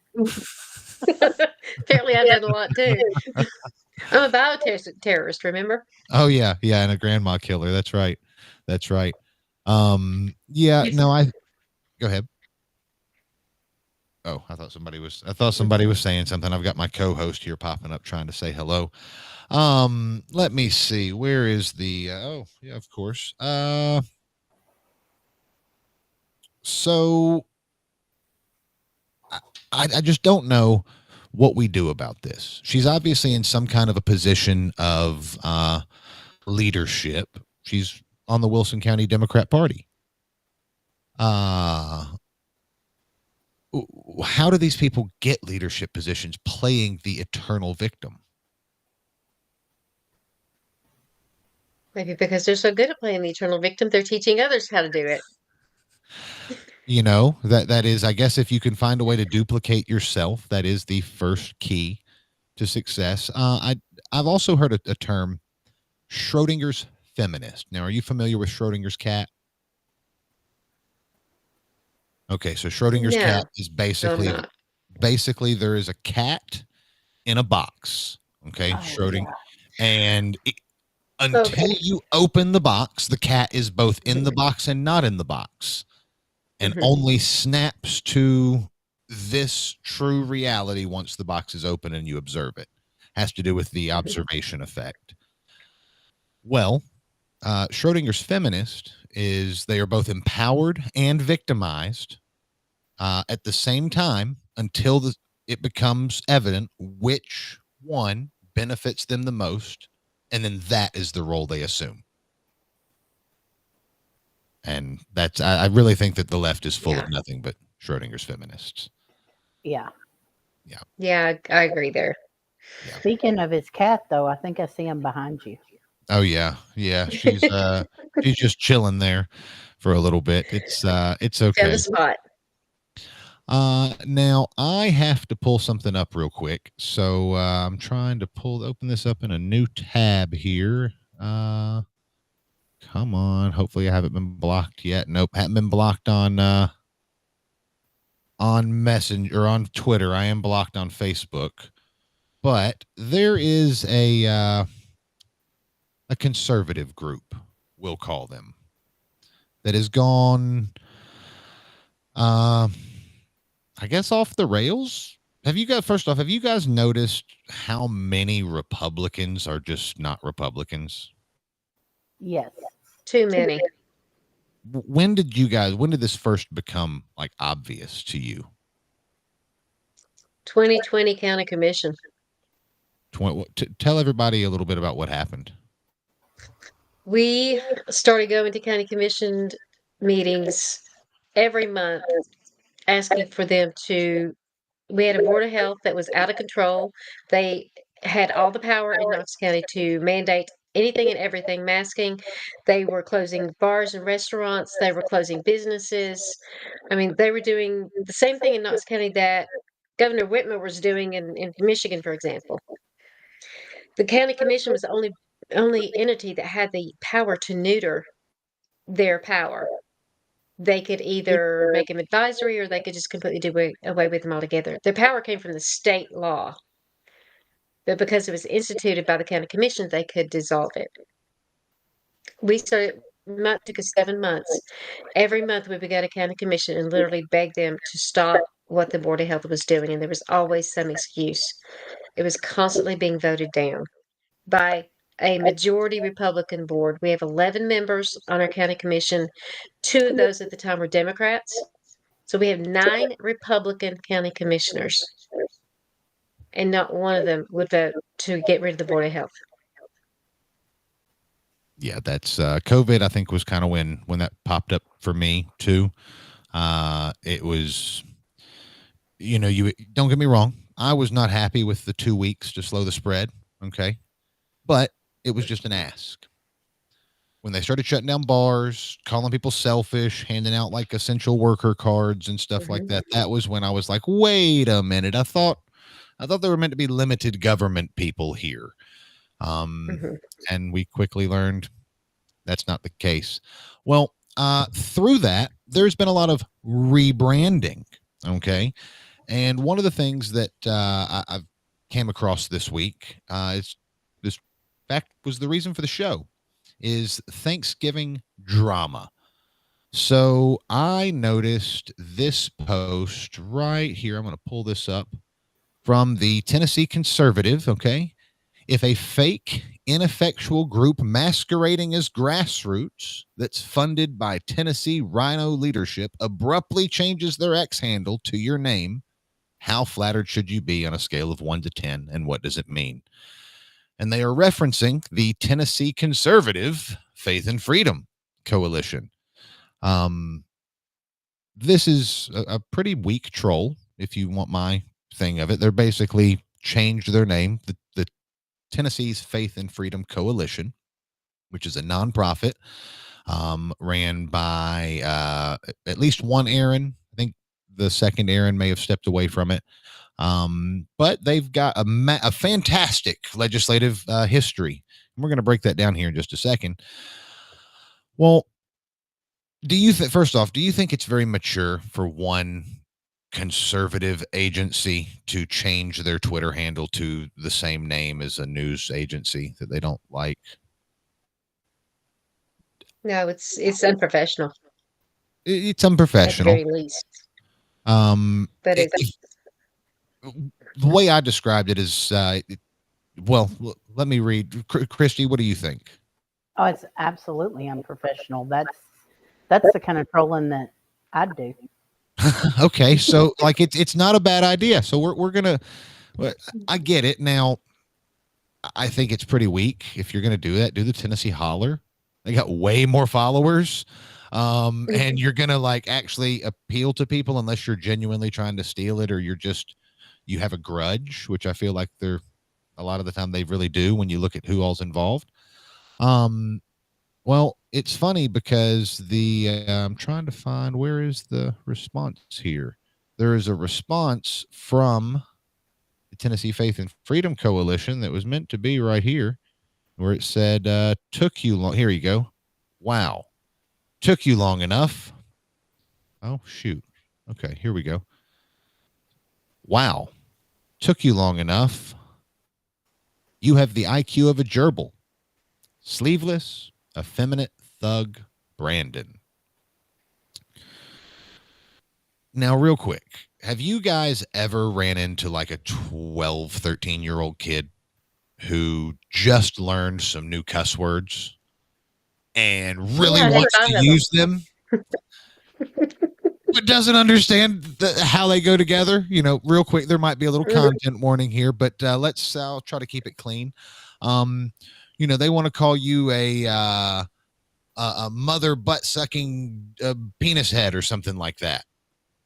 Apparently I've done a lot too. I'm a bioterrorist, remember? Oh yeah, and a grandma killer. That's right. Yeah, no, go ahead. Oh, I thought somebody was saying something. I've got my co-host here popping up trying to say hello. Let me see. Where is the oh, yeah, of course. So I just don't know what we do about this. She's obviously in some kind of a position of leadership. She's on the Wilson County Democrat Party. How do these people get leadership positions playing the eternal victim? Maybe because they're so good at playing the eternal victim, they're teaching others how to do it. That is, I guess, if you can find a way to duplicate yourself, that is the first key to success. I've also heard a term, Schrodinger's feminist. Now, are you familiar with Schrodinger's cat? Okay, so Schrodinger's cat is basically there is a cat in a box. Okay, Schrodinger, and Until Okay. you open the box, the cat is both in the box and not in the box, and only snaps to this true reality once the box is open and you observe it. Has to do with the observation effect. Well, Schrodinger's feminist is they are both empowered and victimized at the same time until it becomes evident which one benefits them the most, and then that is the role they assume. And that's I really think that the left is full of nothing but Schrodinger's feminists. Yeah. Yeah, I agree there. Speaking of his cat, though, I think I see him behind you. Oh yeah, she's she's just chilling there for a little bit. It's Found okay. a spot. Now I have to pull something up real quick, so I'm trying to open this up in a new tab here. Come on, hopefully I haven't been blocked yet. Nope, haven't been blocked on Messenger or on Twitter. I am blocked on Facebook, but there is a conservative group, we'll call them, that has gone, I guess, off the rails. Have you guys noticed how many Republicans are just not Republicans? Yes. Too many. When did this first become like obvious to you? 2020 County Commission. Tell everybody a little bit about what happened. We started going to county commission meetings every month, asking for them to. We had a board of health that was out of control. They had all the power in Knox County to mandate anything and everything, masking. They were closing bars and restaurants. They were closing businesses. I mean, they were doing the same thing in Knox County that Governor Whitmer was doing in Michigan, for example. The county commission was the only entity that had the power to neuter their power. They could either make them advisory or they could just completely do away with them altogether. Their power came from the state law. But because it was instituted by the county commission, they could dissolve it. We started, it took us 7 months. Every month we would go to county commission and literally beg them to stop what the Board of Health was doing. And there was always some excuse. It was constantly being voted down by a majority Republican board. We have 11 members on our county commission. 2 of those at the time were Democrats. So we have 9 Republican county commissioners. And not one of them would vote to get rid of the Board of Health. Yeah, that's COVID, I think, was kind of when that popped up for me too. It was, you don't get me wrong. I was not happy with the 2 weeks to slow the spread. Okay. But it was just an ask. When they started shutting down bars, calling people selfish, handing out like essential worker cards and stuff like that, that was when I was like, wait a minute. I thought they were meant to be limited government people here. And we quickly learned that's not the case. Well, through that, there's been a lot of rebranding. Okay. And one of the things that I've came across this week is this fact was the reason for the show is Thanksgiving drama. So I noticed this post right here. I'm going to pull this up from the Tennessee Conservative. Okay. If a fake, ineffectual group masquerading as grassroots that's funded by Tennessee RINO leadership abruptly changes their X handle to your name, how flattered should you be on a scale of 1 to 10, and what does it mean? And they are referencing the Tennessee Conservative Faith and Freedom Coalition. This is a pretty weak troll, if you want my thing of it. They're basically changed their name, the Tennessee's Faith and Freedom Coalition, which is a nonprofit ran by at least one Aaron. I think the second Aaron may have stepped away from it. But they've got a fantastic legislative history. And we're going to break that down here in just a second. Well, first off, do you think it's very mature for one conservative agency to change their Twitter handle to the same name as a news agency that they don't like? No, it's unprofessional It's at the unprofessional. very least. It, But it's the way I described it is, well, let me read. Cristy, what do you think? Oh, it's absolutely unprofessional. That's the kind of trolling that I'd do. Okay, so like it's not a bad idea. So we're gonna. I get it now. I think it's pretty weak. If you're gonna do that, do the Tennessee Holler. They got way more followers, and you're gonna like actually appeal to people unless you're genuinely trying to steal it or you have a grudge, which I feel like they're a lot of the time they really do when you look at who all's involved. Well, it's funny because I'm trying to find where is the response here. There is a response from the Tennessee Faith and Freedom Coalition that was meant to be right here, where it said, took you long. Here you go. Wow. Took you long enough. Oh, shoot. Okay, here we go. Wow. Took you long enough. You have the IQ of a gerbil. Sleeveless, effeminate thug Brandon. Now, real quick, have you guys ever ran into like a 12, 13-year-old kid who just learned some new cuss words and really wants to use them, but doesn't understand how they go together? You know, real quick, there might be a little content warning here, but I'll try to keep it clean. You know, they want to call you a mother butt sucking penis head or something like that.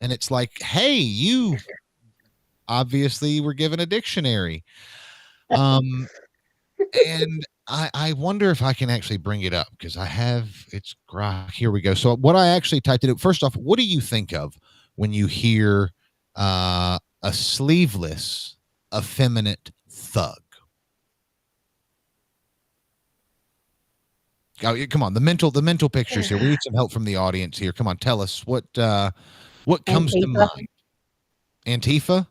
And it's like, hey, you obviously were given a dictionary. And I wonder if I can actually bring it up because it's grok. Here we go. So what I actually typed it. First off, what do you think of when you hear a sleeveless, effeminate thug? Oh, come on, the mental pictures here. We need some help from the audience here. Come on, tell us what comes to mind. Antifa?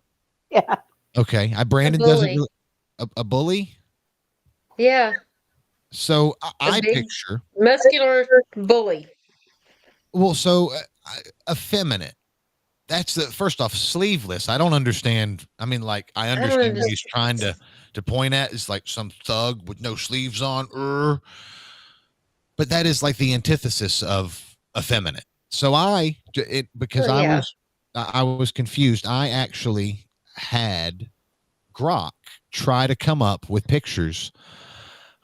Yeah. Okay. Brandon doesn't a bully? Yeah. So I picture muscular bully. Well, so effeminate. That's the first off, sleeveless. I don't understand. I mean, like I understand what he's trying to point at is like some thug with no sleeves on. But that is like the antithesis of effeminate. So I was confused. I actually had Grok try to come up with pictures.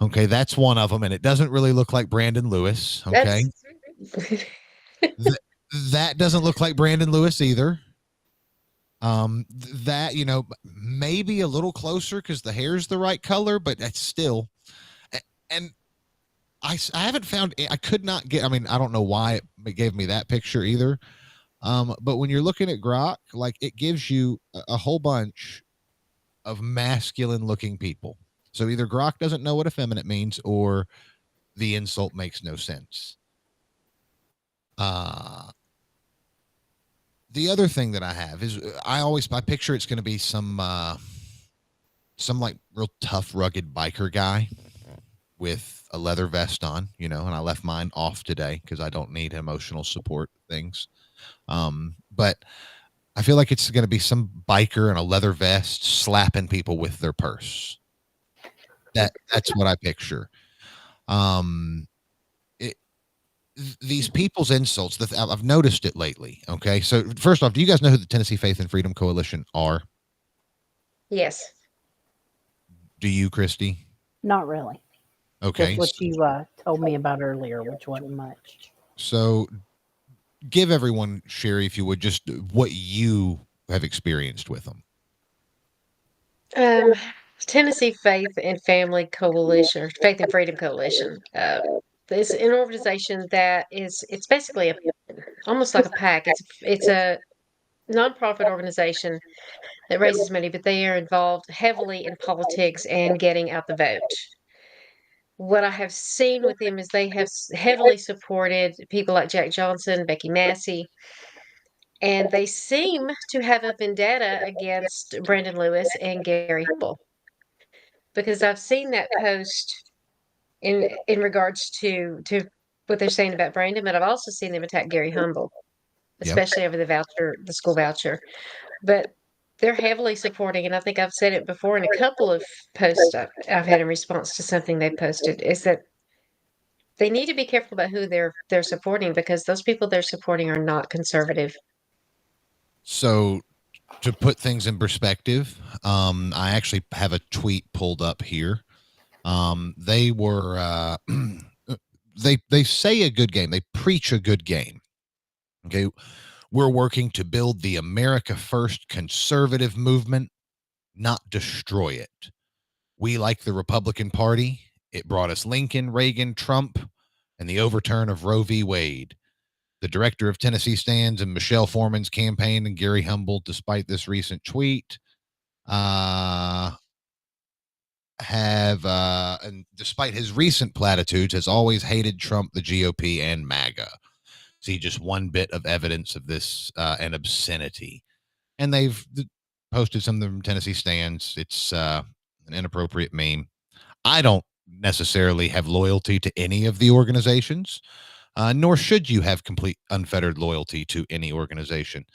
Okay, that's one of them, and it doesn't really look like Brandon Lewis. Okay, that doesn't look like Brandon Lewis either. That maybe a little closer because the hair's the right color, but that's still. And I haven't found. I could not get. I mean, I don't know why it gave me that picture either. But when you're looking at Grok, like it gives you a whole bunch of masculine-looking people. So either Grok doesn't know what effeminate means, or the insult makes no sense. The other thing that I have is I picture it's going to be some like real tough, rugged biker guy with a leather vest on, and I left mine off today because I don't need emotional support things. But I feel like it's going to be some biker in a leather vest slapping people with their purse. That's what I picture. These people's insults, I've noticed it lately. Okay. So first off, do you guys know who the Tennessee Faith and Freedom Coalition are? Yes. Do you, Cristy? Not really. Okay. Just what you told me about earlier, which wasn't much. So give everyone, Sherri, if you would, just what you have experienced with them. Tennessee Faith and Family Coalition, or Faith and Freedom Coalition. It's an organization that it's basically almost like a PAC. It's a nonprofit organization that raises money, but they are involved heavily in politics and getting out the vote. What I have seen with them is they have heavily supported people like Jack Johnson, Becky Massey, and they seem to have a vendetta against Brandon Lewis and Gary Hubble. Because I've seen that post in regards to what they're saying about Brandon, but I've also seen them attack Gary Humble, especially over the school voucher. But they're heavily supporting, and I think I've said it before in a couple of posts I've had in response to something they posted, is that they need to be careful about who they're supporting, because those people they're supporting are not conservative. So to put things in perspective, I actually have a tweet pulled up here. They were they say a good game. They preach a good game. Okay. We're working to build the America First conservative movement, not destroy it. We like the Republican Party. It brought us Lincoln, Reagan, Trump, and the overturn of Roe v. Wade. The director of Tennessee stands in Michelle Foreman's campaign and Gary Humble, despite this recent tweet, and despite his recent platitudes, has always hated Trump, the GOP, and MAGA. See just one bit of evidence of this and obscenity. And they've posted some of them from Tennessee stands. It's an inappropriate meme. I don't necessarily have loyalty to any of the organizations, nor should you have complete unfettered loyalty to any organization.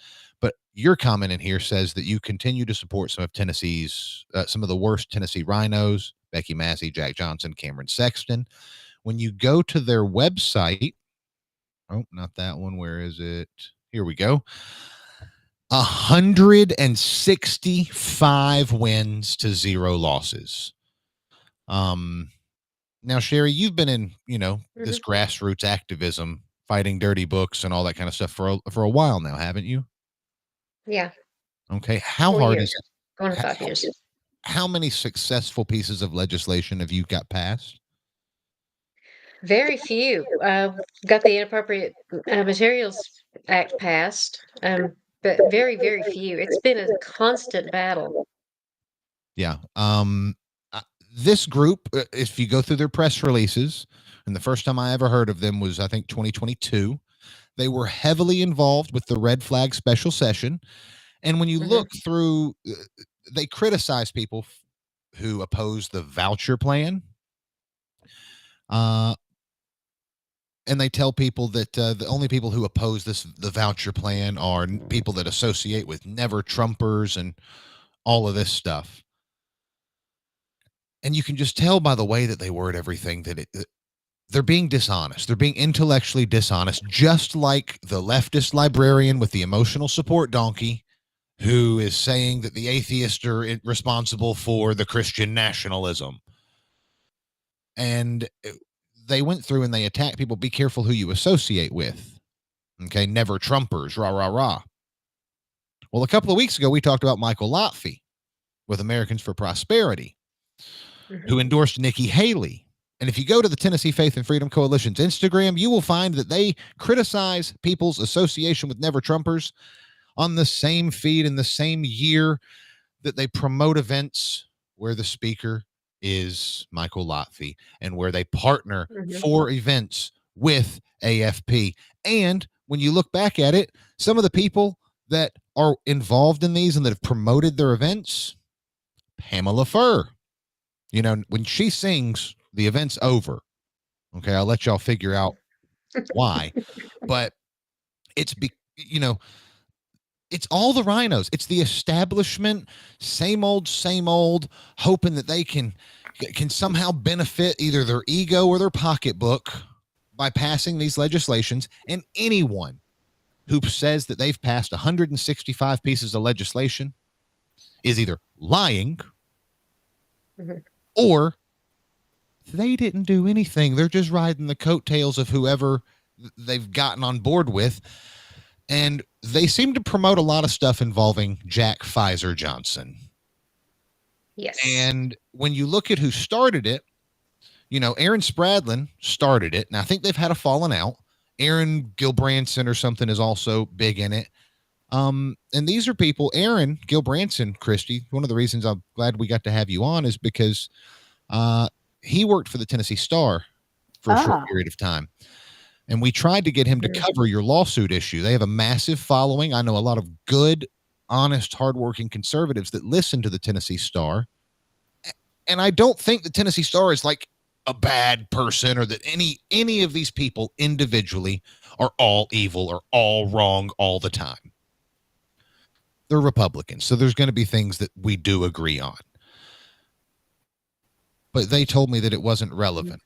But your comment in here says that you continue to support some of Tennessee's, some of the worst Tennessee RINOs, Becky Massey, Jack Johnson, Cameron Sexton. When you go to their website, oh, not that one. Where is it? Here we go. 165 wins to 0 losses. Now, Sherri, you've been in, this grassroots activism, fighting dirty books and all that kind of stuff for a while now, haven't you? Yeah. Okay. How 4 hard years. is it? Going to 5 years. How many successful pieces of legislation have you got passed? Very few. Got the Inappropriate Materials Act passed, but very, very few. It's been a constant battle. Yeah. This group, if you go through their press releases, and the first time I ever heard of them was, I think, 2022. They were heavily involved with the red flag special session. And when you look through, they criticize people who oppose the voucher plan. And they tell people that the only people who oppose the voucher plan are people that associate with never Trumpers and all of this stuff. And you can just tell by the way that they word everything that they're being dishonest. They're being intellectually dishonest, just like the leftist librarian with the emotional support donkey who is saying that the atheists are responsible for the Christian nationalism. And they went through and they attacked people. Be careful who you associate with. Okay, never Trumpers, rah, rah, rah. Well, a couple of weeks ago, we talked about Michael Lotfi with Americans for Prosperity, who endorsed Nikki Haley. And if you go to the Tennessee Faith and Freedom Coalition's Instagram, you will find that they criticize people's association with never Trumpers on the same feed in the same year that they promote events where the speaker is Michael Lotfi and where they partner for events with AFP. And when you look back at it, some of the people that are involved in these and that have promoted their events, Pamela Furr. When she sings, the event's over. Okay, I'll let y'all figure out why. But it's it's all the RINOs. It's the establishment, same old, hoping that they can somehow benefit either their ego or their pocketbook by passing these legislations. And anyone who says that they've passed 165 pieces of legislation is either lying or they didn't do anything. They're just riding the coattails of whoever they've gotten on board with. And they seem to promote a lot of stuff involving Jack Pfizer Johnson. Yes. And when you look at who started it, Aaron Spradlin started it. And I think they've had a falling out. Aaron Gilbranson or something is also big in it. And these are people, Aaron Gilbranson, Cristy, one of the reasons I'm glad we got to have you on is because he worked for the Tennessee Star for a short period of time. And we tried to get him to cover your lawsuit issue. They have a massive following. I know a lot of good, honest, hardworking conservatives that listen to the Tennessee Star. And I don't think the Tennessee Star is like a bad person or that any of these people individually are all evil or all wrong all the time. They're Republicans, so there's going to be things that we do agree on. But they told me that it wasn't relevant,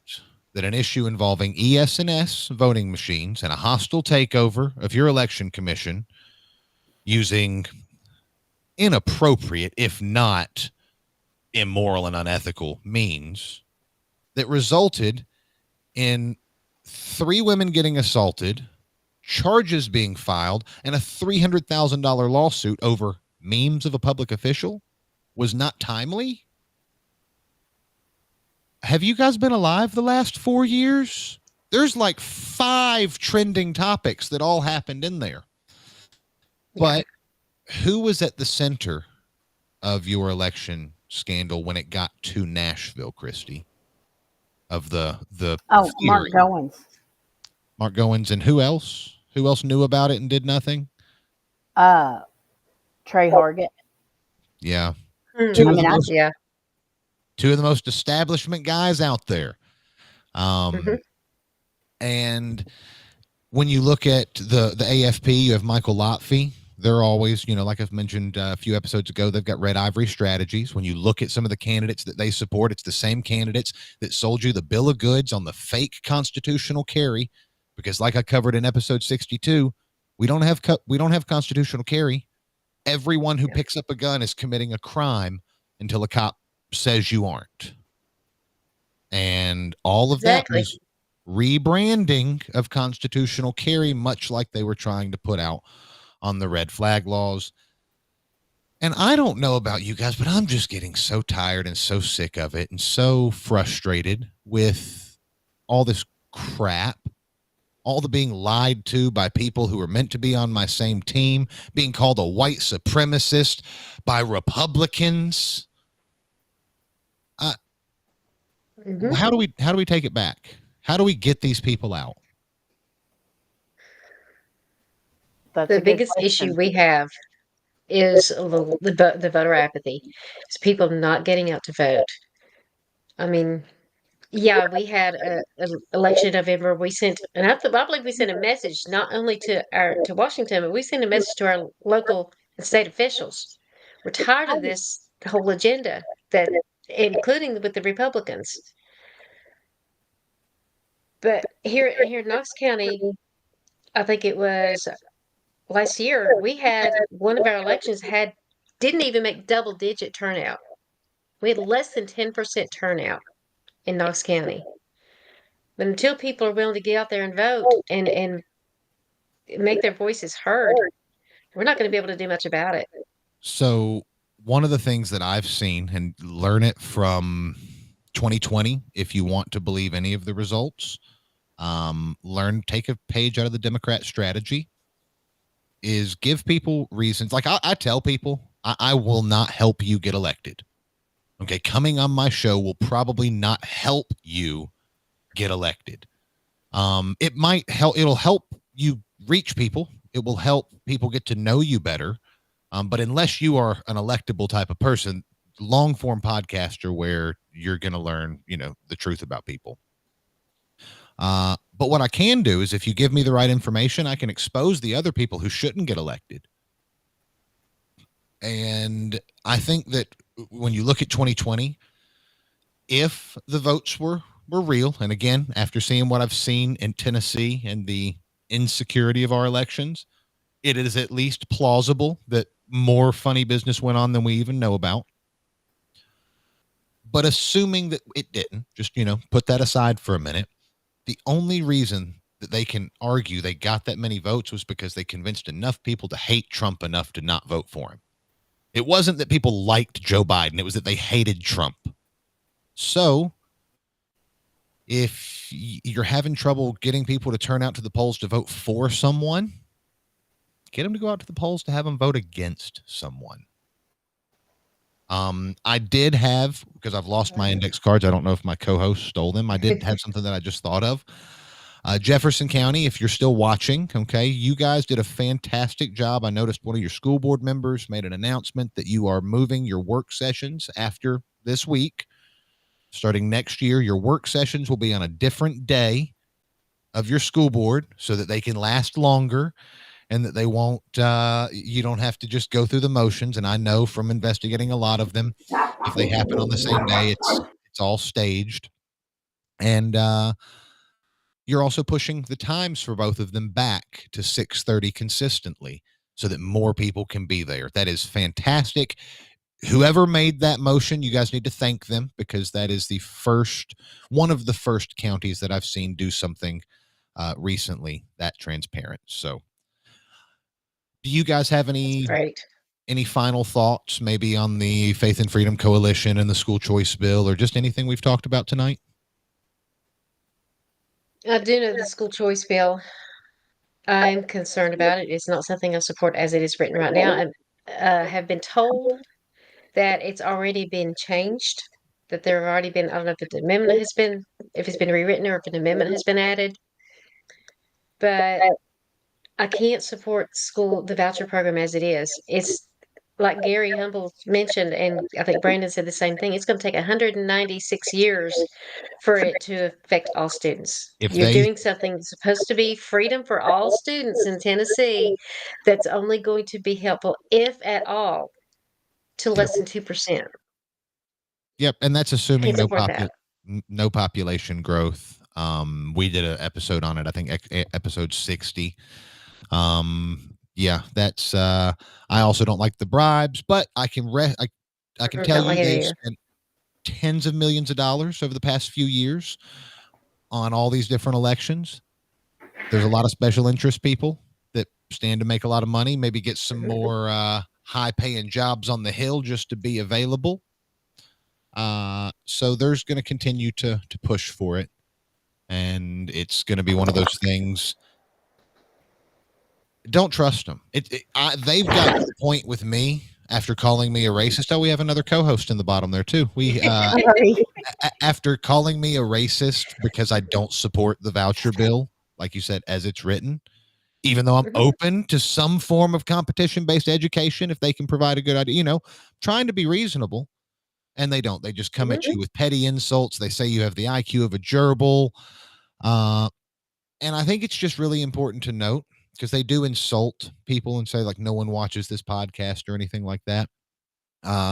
that an issue involving ES&S voting machines and a hostile takeover of your election commission using inappropriate, if not immoral and unethical means, that resulted in 3 women getting assaulted, charges being filed, and a $300,000 lawsuit over memes of a public official was not timely. Have you guys been alive the last 4 years? There's like 5 trending topics that all happened in there. But who was at the center of your election scandal when it got to Nashville, Cristy? Of the Mark Goins. Mark Goins, and who else? Who else knew about it and did nothing? Trey Hargett. Yeah. Two of the most establishment guys out there. And when you look at the AFP, you have Michael Lotfy. They're always, like I've mentioned a few episodes ago, they've got Red Ivory strategies. When you look at some of the candidates that they support, it's the same candidates that sold you the bill of goods on the fake constitutional carry. Because like I covered in episode 62, we don't have constitutional carry. Everyone who picks up a gun is committing a crime until a cop says you aren't. And all of that was rebranding of constitutional carry, much like they were trying to put out on the red flag laws. And I don't know about you guys, but I'm just getting so tired and so sick of it and so frustrated with all this crap, all the being lied to by people who are meant to be on my same team, being called a white supremacist by Republicans. How do we take it back? How do we get these people out? The biggest issue we have is the voter apathy. It's people not getting out to vote. I mean, yeah, we had an election in November. We sent, and I believe we sent a message not only to Washington, but we sent a message to our local and state officials. We're tired of this whole agenda, that including with the Republicans. But here in Knox County, I think it was last year, we had one of our elections didn't even make double-digit turnout. We had less than 10% turnout in Knox County. But until people are willing to get out there and vote and make their voices heard, we're not going to be able to do much about it. So one of the things that I've seen, and learn it from 2020, if you want to believe any of the results, take a page out of the Democrat strategy, is give people reasons. Like I tell people, I will not help you get elected. Okay, coming on my show will probably not help you get elected. It might help. It'll help you reach people. It will help people get to know you better. But unless you are an electable type of person, long form podcaster where you're going to learn, the truth about people. But what I can do is, if you give me the right information, I can expose the other people who shouldn't get elected. And I think that when you look at 2020, if the votes were real, and again, after seeing what I've seen in Tennessee and the insecurity of our elections, it is at least plausible that more funny business went on than we even know about. But assuming that it didn't, just, put that aside for a minute. The only reason that they can argue they got that many votes was because they convinced enough people to hate Trump enough to not vote for him. It wasn't that people liked Joe Biden. It was that they hated Trump. So if you're having trouble getting people to turn out to the polls to vote for someone, get them to go out to the polls to have them vote against someone. I did have, because I've lost my index cards, I don't know if my co-host stole them. I did have something that I just thought of. Jefferson County, if you're still watching, okay, you guys did a fantastic job. I noticed one of your school board members made an announcement that you are moving your work sessions after this week Starting next year, your work sessions will be on a different day of your school board so that they can last longer and that they won't, you don't have to just go through the motions. And I know from investigating a lot of them, if they happen on the same day, it's all staged. And you're also pushing the times for both of them back to 6:30 consistently so that more people can be there. That is fantastic. Whoever made that motion, you guys need to thank them, because that is one of the first counties that I've seen do something recently that transparent. So do you guys have any final thoughts maybe on the Faith and Freedom Coalition and the school choice bill, or just anything we've talked about tonight? I do know the school choice bill. I'm concerned about it. It's not something I support as it is written right now. I have been told that it's already been changed, that there have already been, I don't know if the amendment has been, if it's been rewritten or if an amendment has been added. But I can't support the voucher program as it is. It's like Gary Humble mentioned, and I think Brandon said the same thing. It's going to take 196 years for it to affect all students. You're doing something that's supposed to be freedom for all students in Tennessee that's only going to be helpful, if at all, to less than 2%. Yep, and that's assuming Can't no population growth. We did an episode on it, I think episode 60. Yeah, that's I also don't like the bribes, but I can tell you they've spent tens of millions of dollars over the past few years on all these different elections. There's a lot of special interest people that stand to make a lot of money, maybe get some more high paying jobs on the Hill just to be available. So there's going to continue to push for it. And it's going to be one of those things. Don't trust them. They've got to the point with me after calling me a racist. Oh, we have another co-host in the bottom there too. We after calling me a racist because I don't support the voucher bill, like you said, as it's written, even though I'm open to some form of competition-based education if they can provide a good idea, trying to be reasonable, and they don't. They just come at you with petty insults. They say you have the IQ of a gerbil. And I think it's just really important to note, because they do insult people and say, like, no one watches this podcast or anything like that.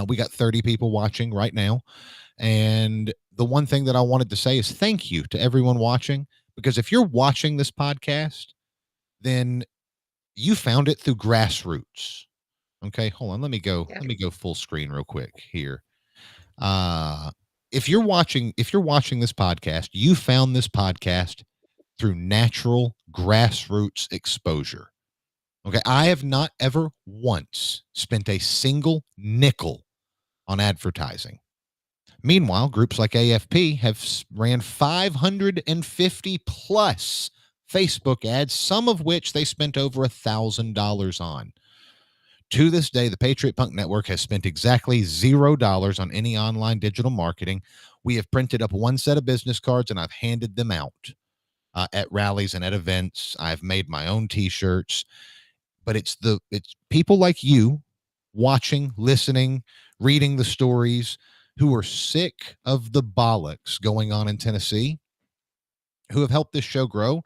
We got 30 people watching right now. And the one thing that I wanted to say is thank you to everyone watching, because if you're watching this podcast, then you found it through grassroots. Okay, hold on. Let me go full screen real quick here. If you're watching this podcast, you found this podcast through natural grassroots exposure. Okay, I have not ever once spent a single nickel on advertising. Meanwhile, groups like AFP have ran 550 plus Facebook ads, some of which they spent over $1,000 on. To this day, the Patriot Punk Network has spent exactly $0 on any online digital marketing. We have printed up one set of business cards and I've handed them out at rallies and at events. I've made my own t-shirts, but it's people like you watching, listening, reading the stories, who are sick of the bollocks going on in Tennessee, who have helped this show grow.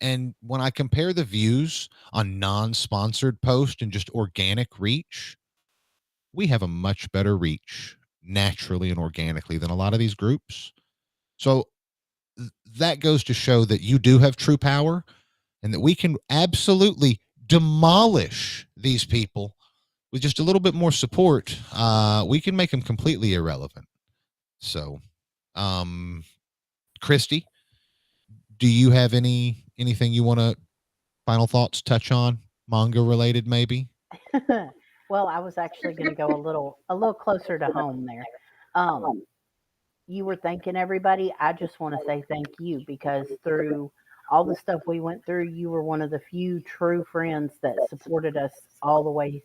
And when I compare the views on non-sponsored posts and just organic reach, we have a much better reach naturally and organically than a lot of these groups. So that goes to show that you do have true power and that we can absolutely demolish these people with just a little bit more support. We can make them completely irrelevant. So, Cristy, do you have anything you want to final thoughts touch on, manga related maybe? Well, I was actually going to go a little closer to home there. You were thanking everybody. I just want to say thank you, because through all the stuff we went through, you were one of the few true friends that supported us all the way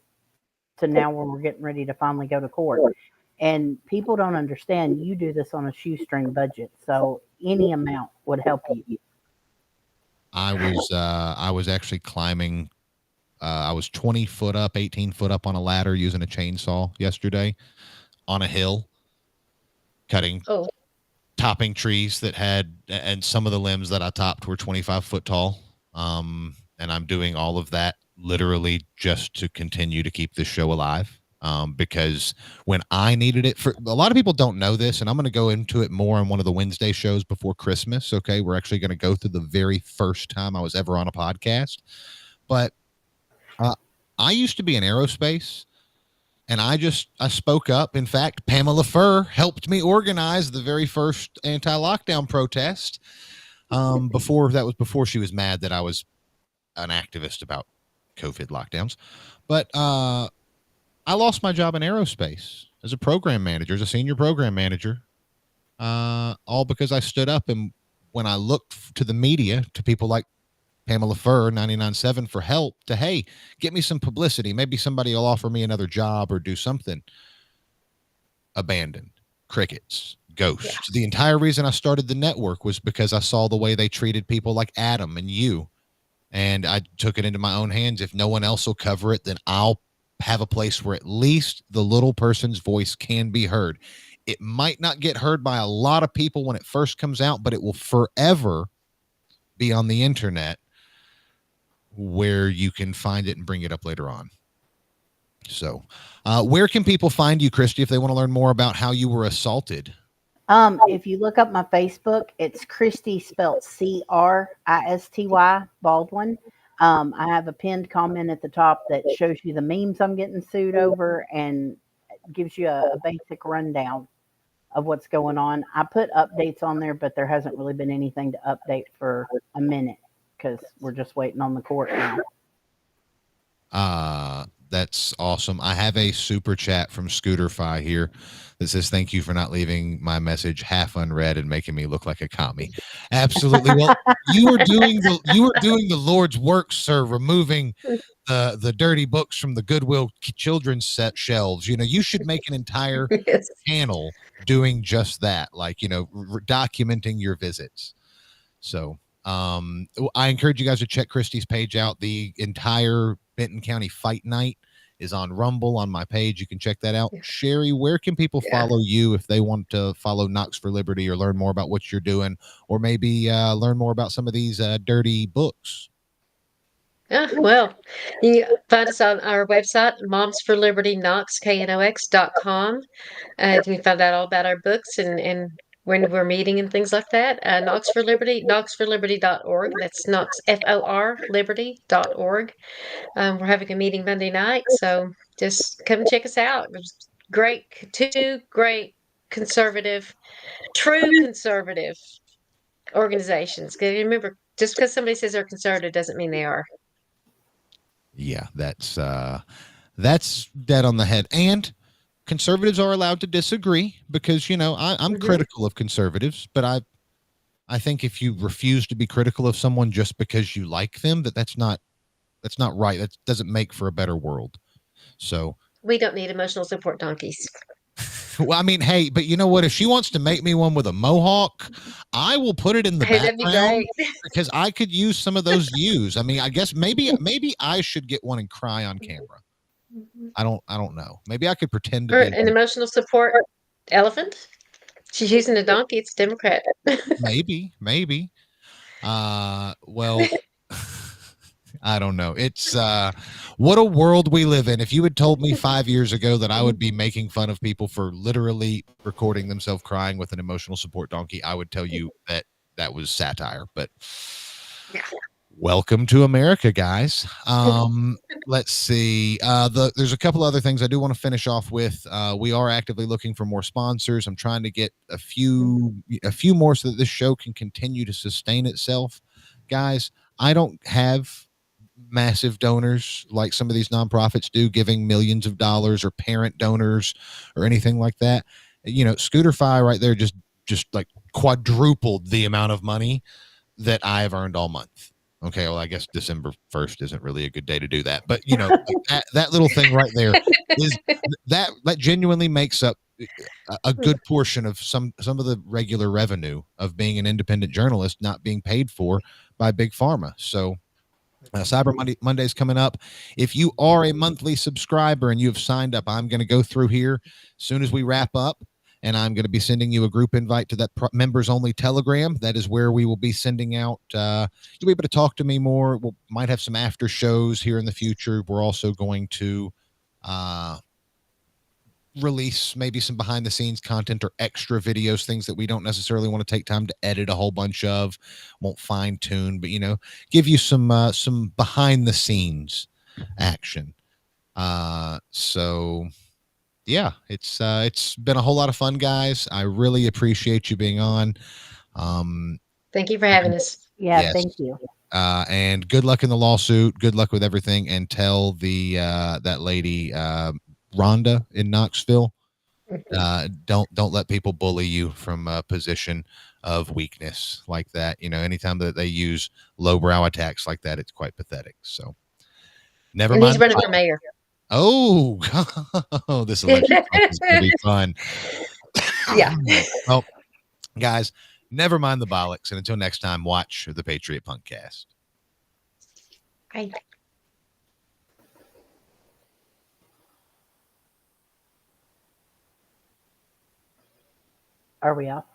to now, when we're getting ready to finally go to court. And people don't understand, you do this on a shoestring budget, so any amount would help you. I was actually climbing. I was 20 foot up, 18 foot up on a ladder using a chainsaw yesterday on a hill, cutting topping trees that had, and some of the limbs that I topped were 25 foot tall. And I'm doing all of that literally just to continue to keep this show alive. Because when I needed it, for a lot of people don't know this, and I'm going to go into it more on one of the Wednesday shows before Christmas. Okay. We're actually going to go through the very first time I was ever on a podcast, but I used to be in aerospace, and I spoke up. In fact, Pamela Furr helped me organize the very first anti-lockdown protest. Before she was mad that I was an activist about COVID lockdowns, but, I lost my job in aerospace as a program manager, as a senior program manager, all because I stood up. And when I looked to the media, to people like Pamela Furr, 99.7 for help, to, hey, get me some publicity. Maybe somebody will offer me another job or do something. Abandoned, crickets, ghosts. Yeah. The entire reason I started the network was because I saw the way they treated people like Adam and you. And I took it into my own hands. If no one else will cover it, then I'll have a place where at least the little person's voice can be heard. It might not get heard by a lot of people when it first comes out, but it will forever be on the internet where you can find it and bring it up later on. So, where can people find you, Cristy, if they want to learn more about how you were assaulted? If you look up my Facebook, it's Cristy, spelled Cristy, Baldwin. I have a pinned comment at the top that shows you the memes I'm getting sued over and gives you a basic rundown of what's going on. I put updates on there, but there hasn't really been anything to update for a minute because we're just waiting on the court now. That's awesome. I have a super chat from Scooterfi here that says, thank you for not leaving my message half unread and making me look like a commie. Absolutely. Well, you were doing the Lord's work, sir, removing the dirty books from the Goodwill children's set shelves. You know, you should make an entire channel doing just that, like, documenting your visits. So I encourage you guys to check Cristy's page out. The entire Benton County Fight Night is on Rumble on my page. You can check that out. Sherri, where can people follow you if they want to follow Knox for Liberty or learn more about what you're doing, or maybe learn more about some of these dirty books? Well, you can find us on our website, Moms for Liberty, Knox, KNOX.com. You can find out all about our books and when we're meeting and things like that. Knox for Liberty, knoxforliberty.org. That's Knox, FOR, liberty.org. We're having a meeting Monday night, so just come and check us out. It was great, two great conservative, true conservative organizations. Because remember, just because somebody says they're conservative doesn't mean they are. Yeah, that's dead on the head. And conservatives are allowed to disagree because, I'm critical of conservatives, but I think if you refuse to be critical of someone just because you like them, that's not right. That doesn't make for a better world. So we don't need emotional support donkeys. Well, I mean, hey, but you know what? If she wants to make me one with a mohawk, I will put it in the background because I could use some of those views. I mean, I guess maybe I should get one and cry on camera. I don't know. Maybe I could pretend to be an emotional support elephant. She's using a donkey. It's Democrat. maybe. Well, I don't know. It's what a world we live in. If you had told me 5 years ago that I would be making fun of people for literally recording themselves crying with an emotional support donkey, I would tell you that was satire. But yeah. Welcome to America, guys. Let's see. There's a couple other things I do want to finish off with. We are actively looking for more sponsors. I'm trying to get a few more so that this show can continue to sustain itself. Guys, I don't have massive donors like some of these nonprofits do, giving millions of dollars, or parent donors or anything like that. Scooterfi right there just like quadrupled the amount of money that I've earned all month. Okay, well, I guess December 1st isn't really a good day to do that, but that little thing right there is that genuinely makes up a good portion of some of the regular revenue of being an independent journalist not being paid for by big pharma. So Cyber Monday's coming up. If you are a monthly subscriber and you have signed up, I'm going to go through here as soon as we wrap up and I'm going to be sending you a group invite to that members only Telegram. That is where we will be sending out. You'll be able to talk to me more. We might have some after shows here in the future. We're also going to release maybe some behind the scenes content or extra videos, things that we don't necessarily want to take time to edit a whole bunch of, won't fine tune, but give you some behind the scenes action. So yeah, it's been a whole lot of fun, guys. I really appreciate you being on. Thank you for having us. Yeah, Yes. thank you. And good luck in the lawsuit. Good luck with everything. And tell the that lady Rhonda in Knoxville, don't let people bully you from a position of weakness like that. Anytime that they use lowbrow attacks like that, it's quite pathetic. So never And mind. he's running for mayor. Oh, this election is going to be fun. Yeah. Well, guys, never mind the bollocks. And until next time, watch the Patriot Punkcast. Bye. Are we off?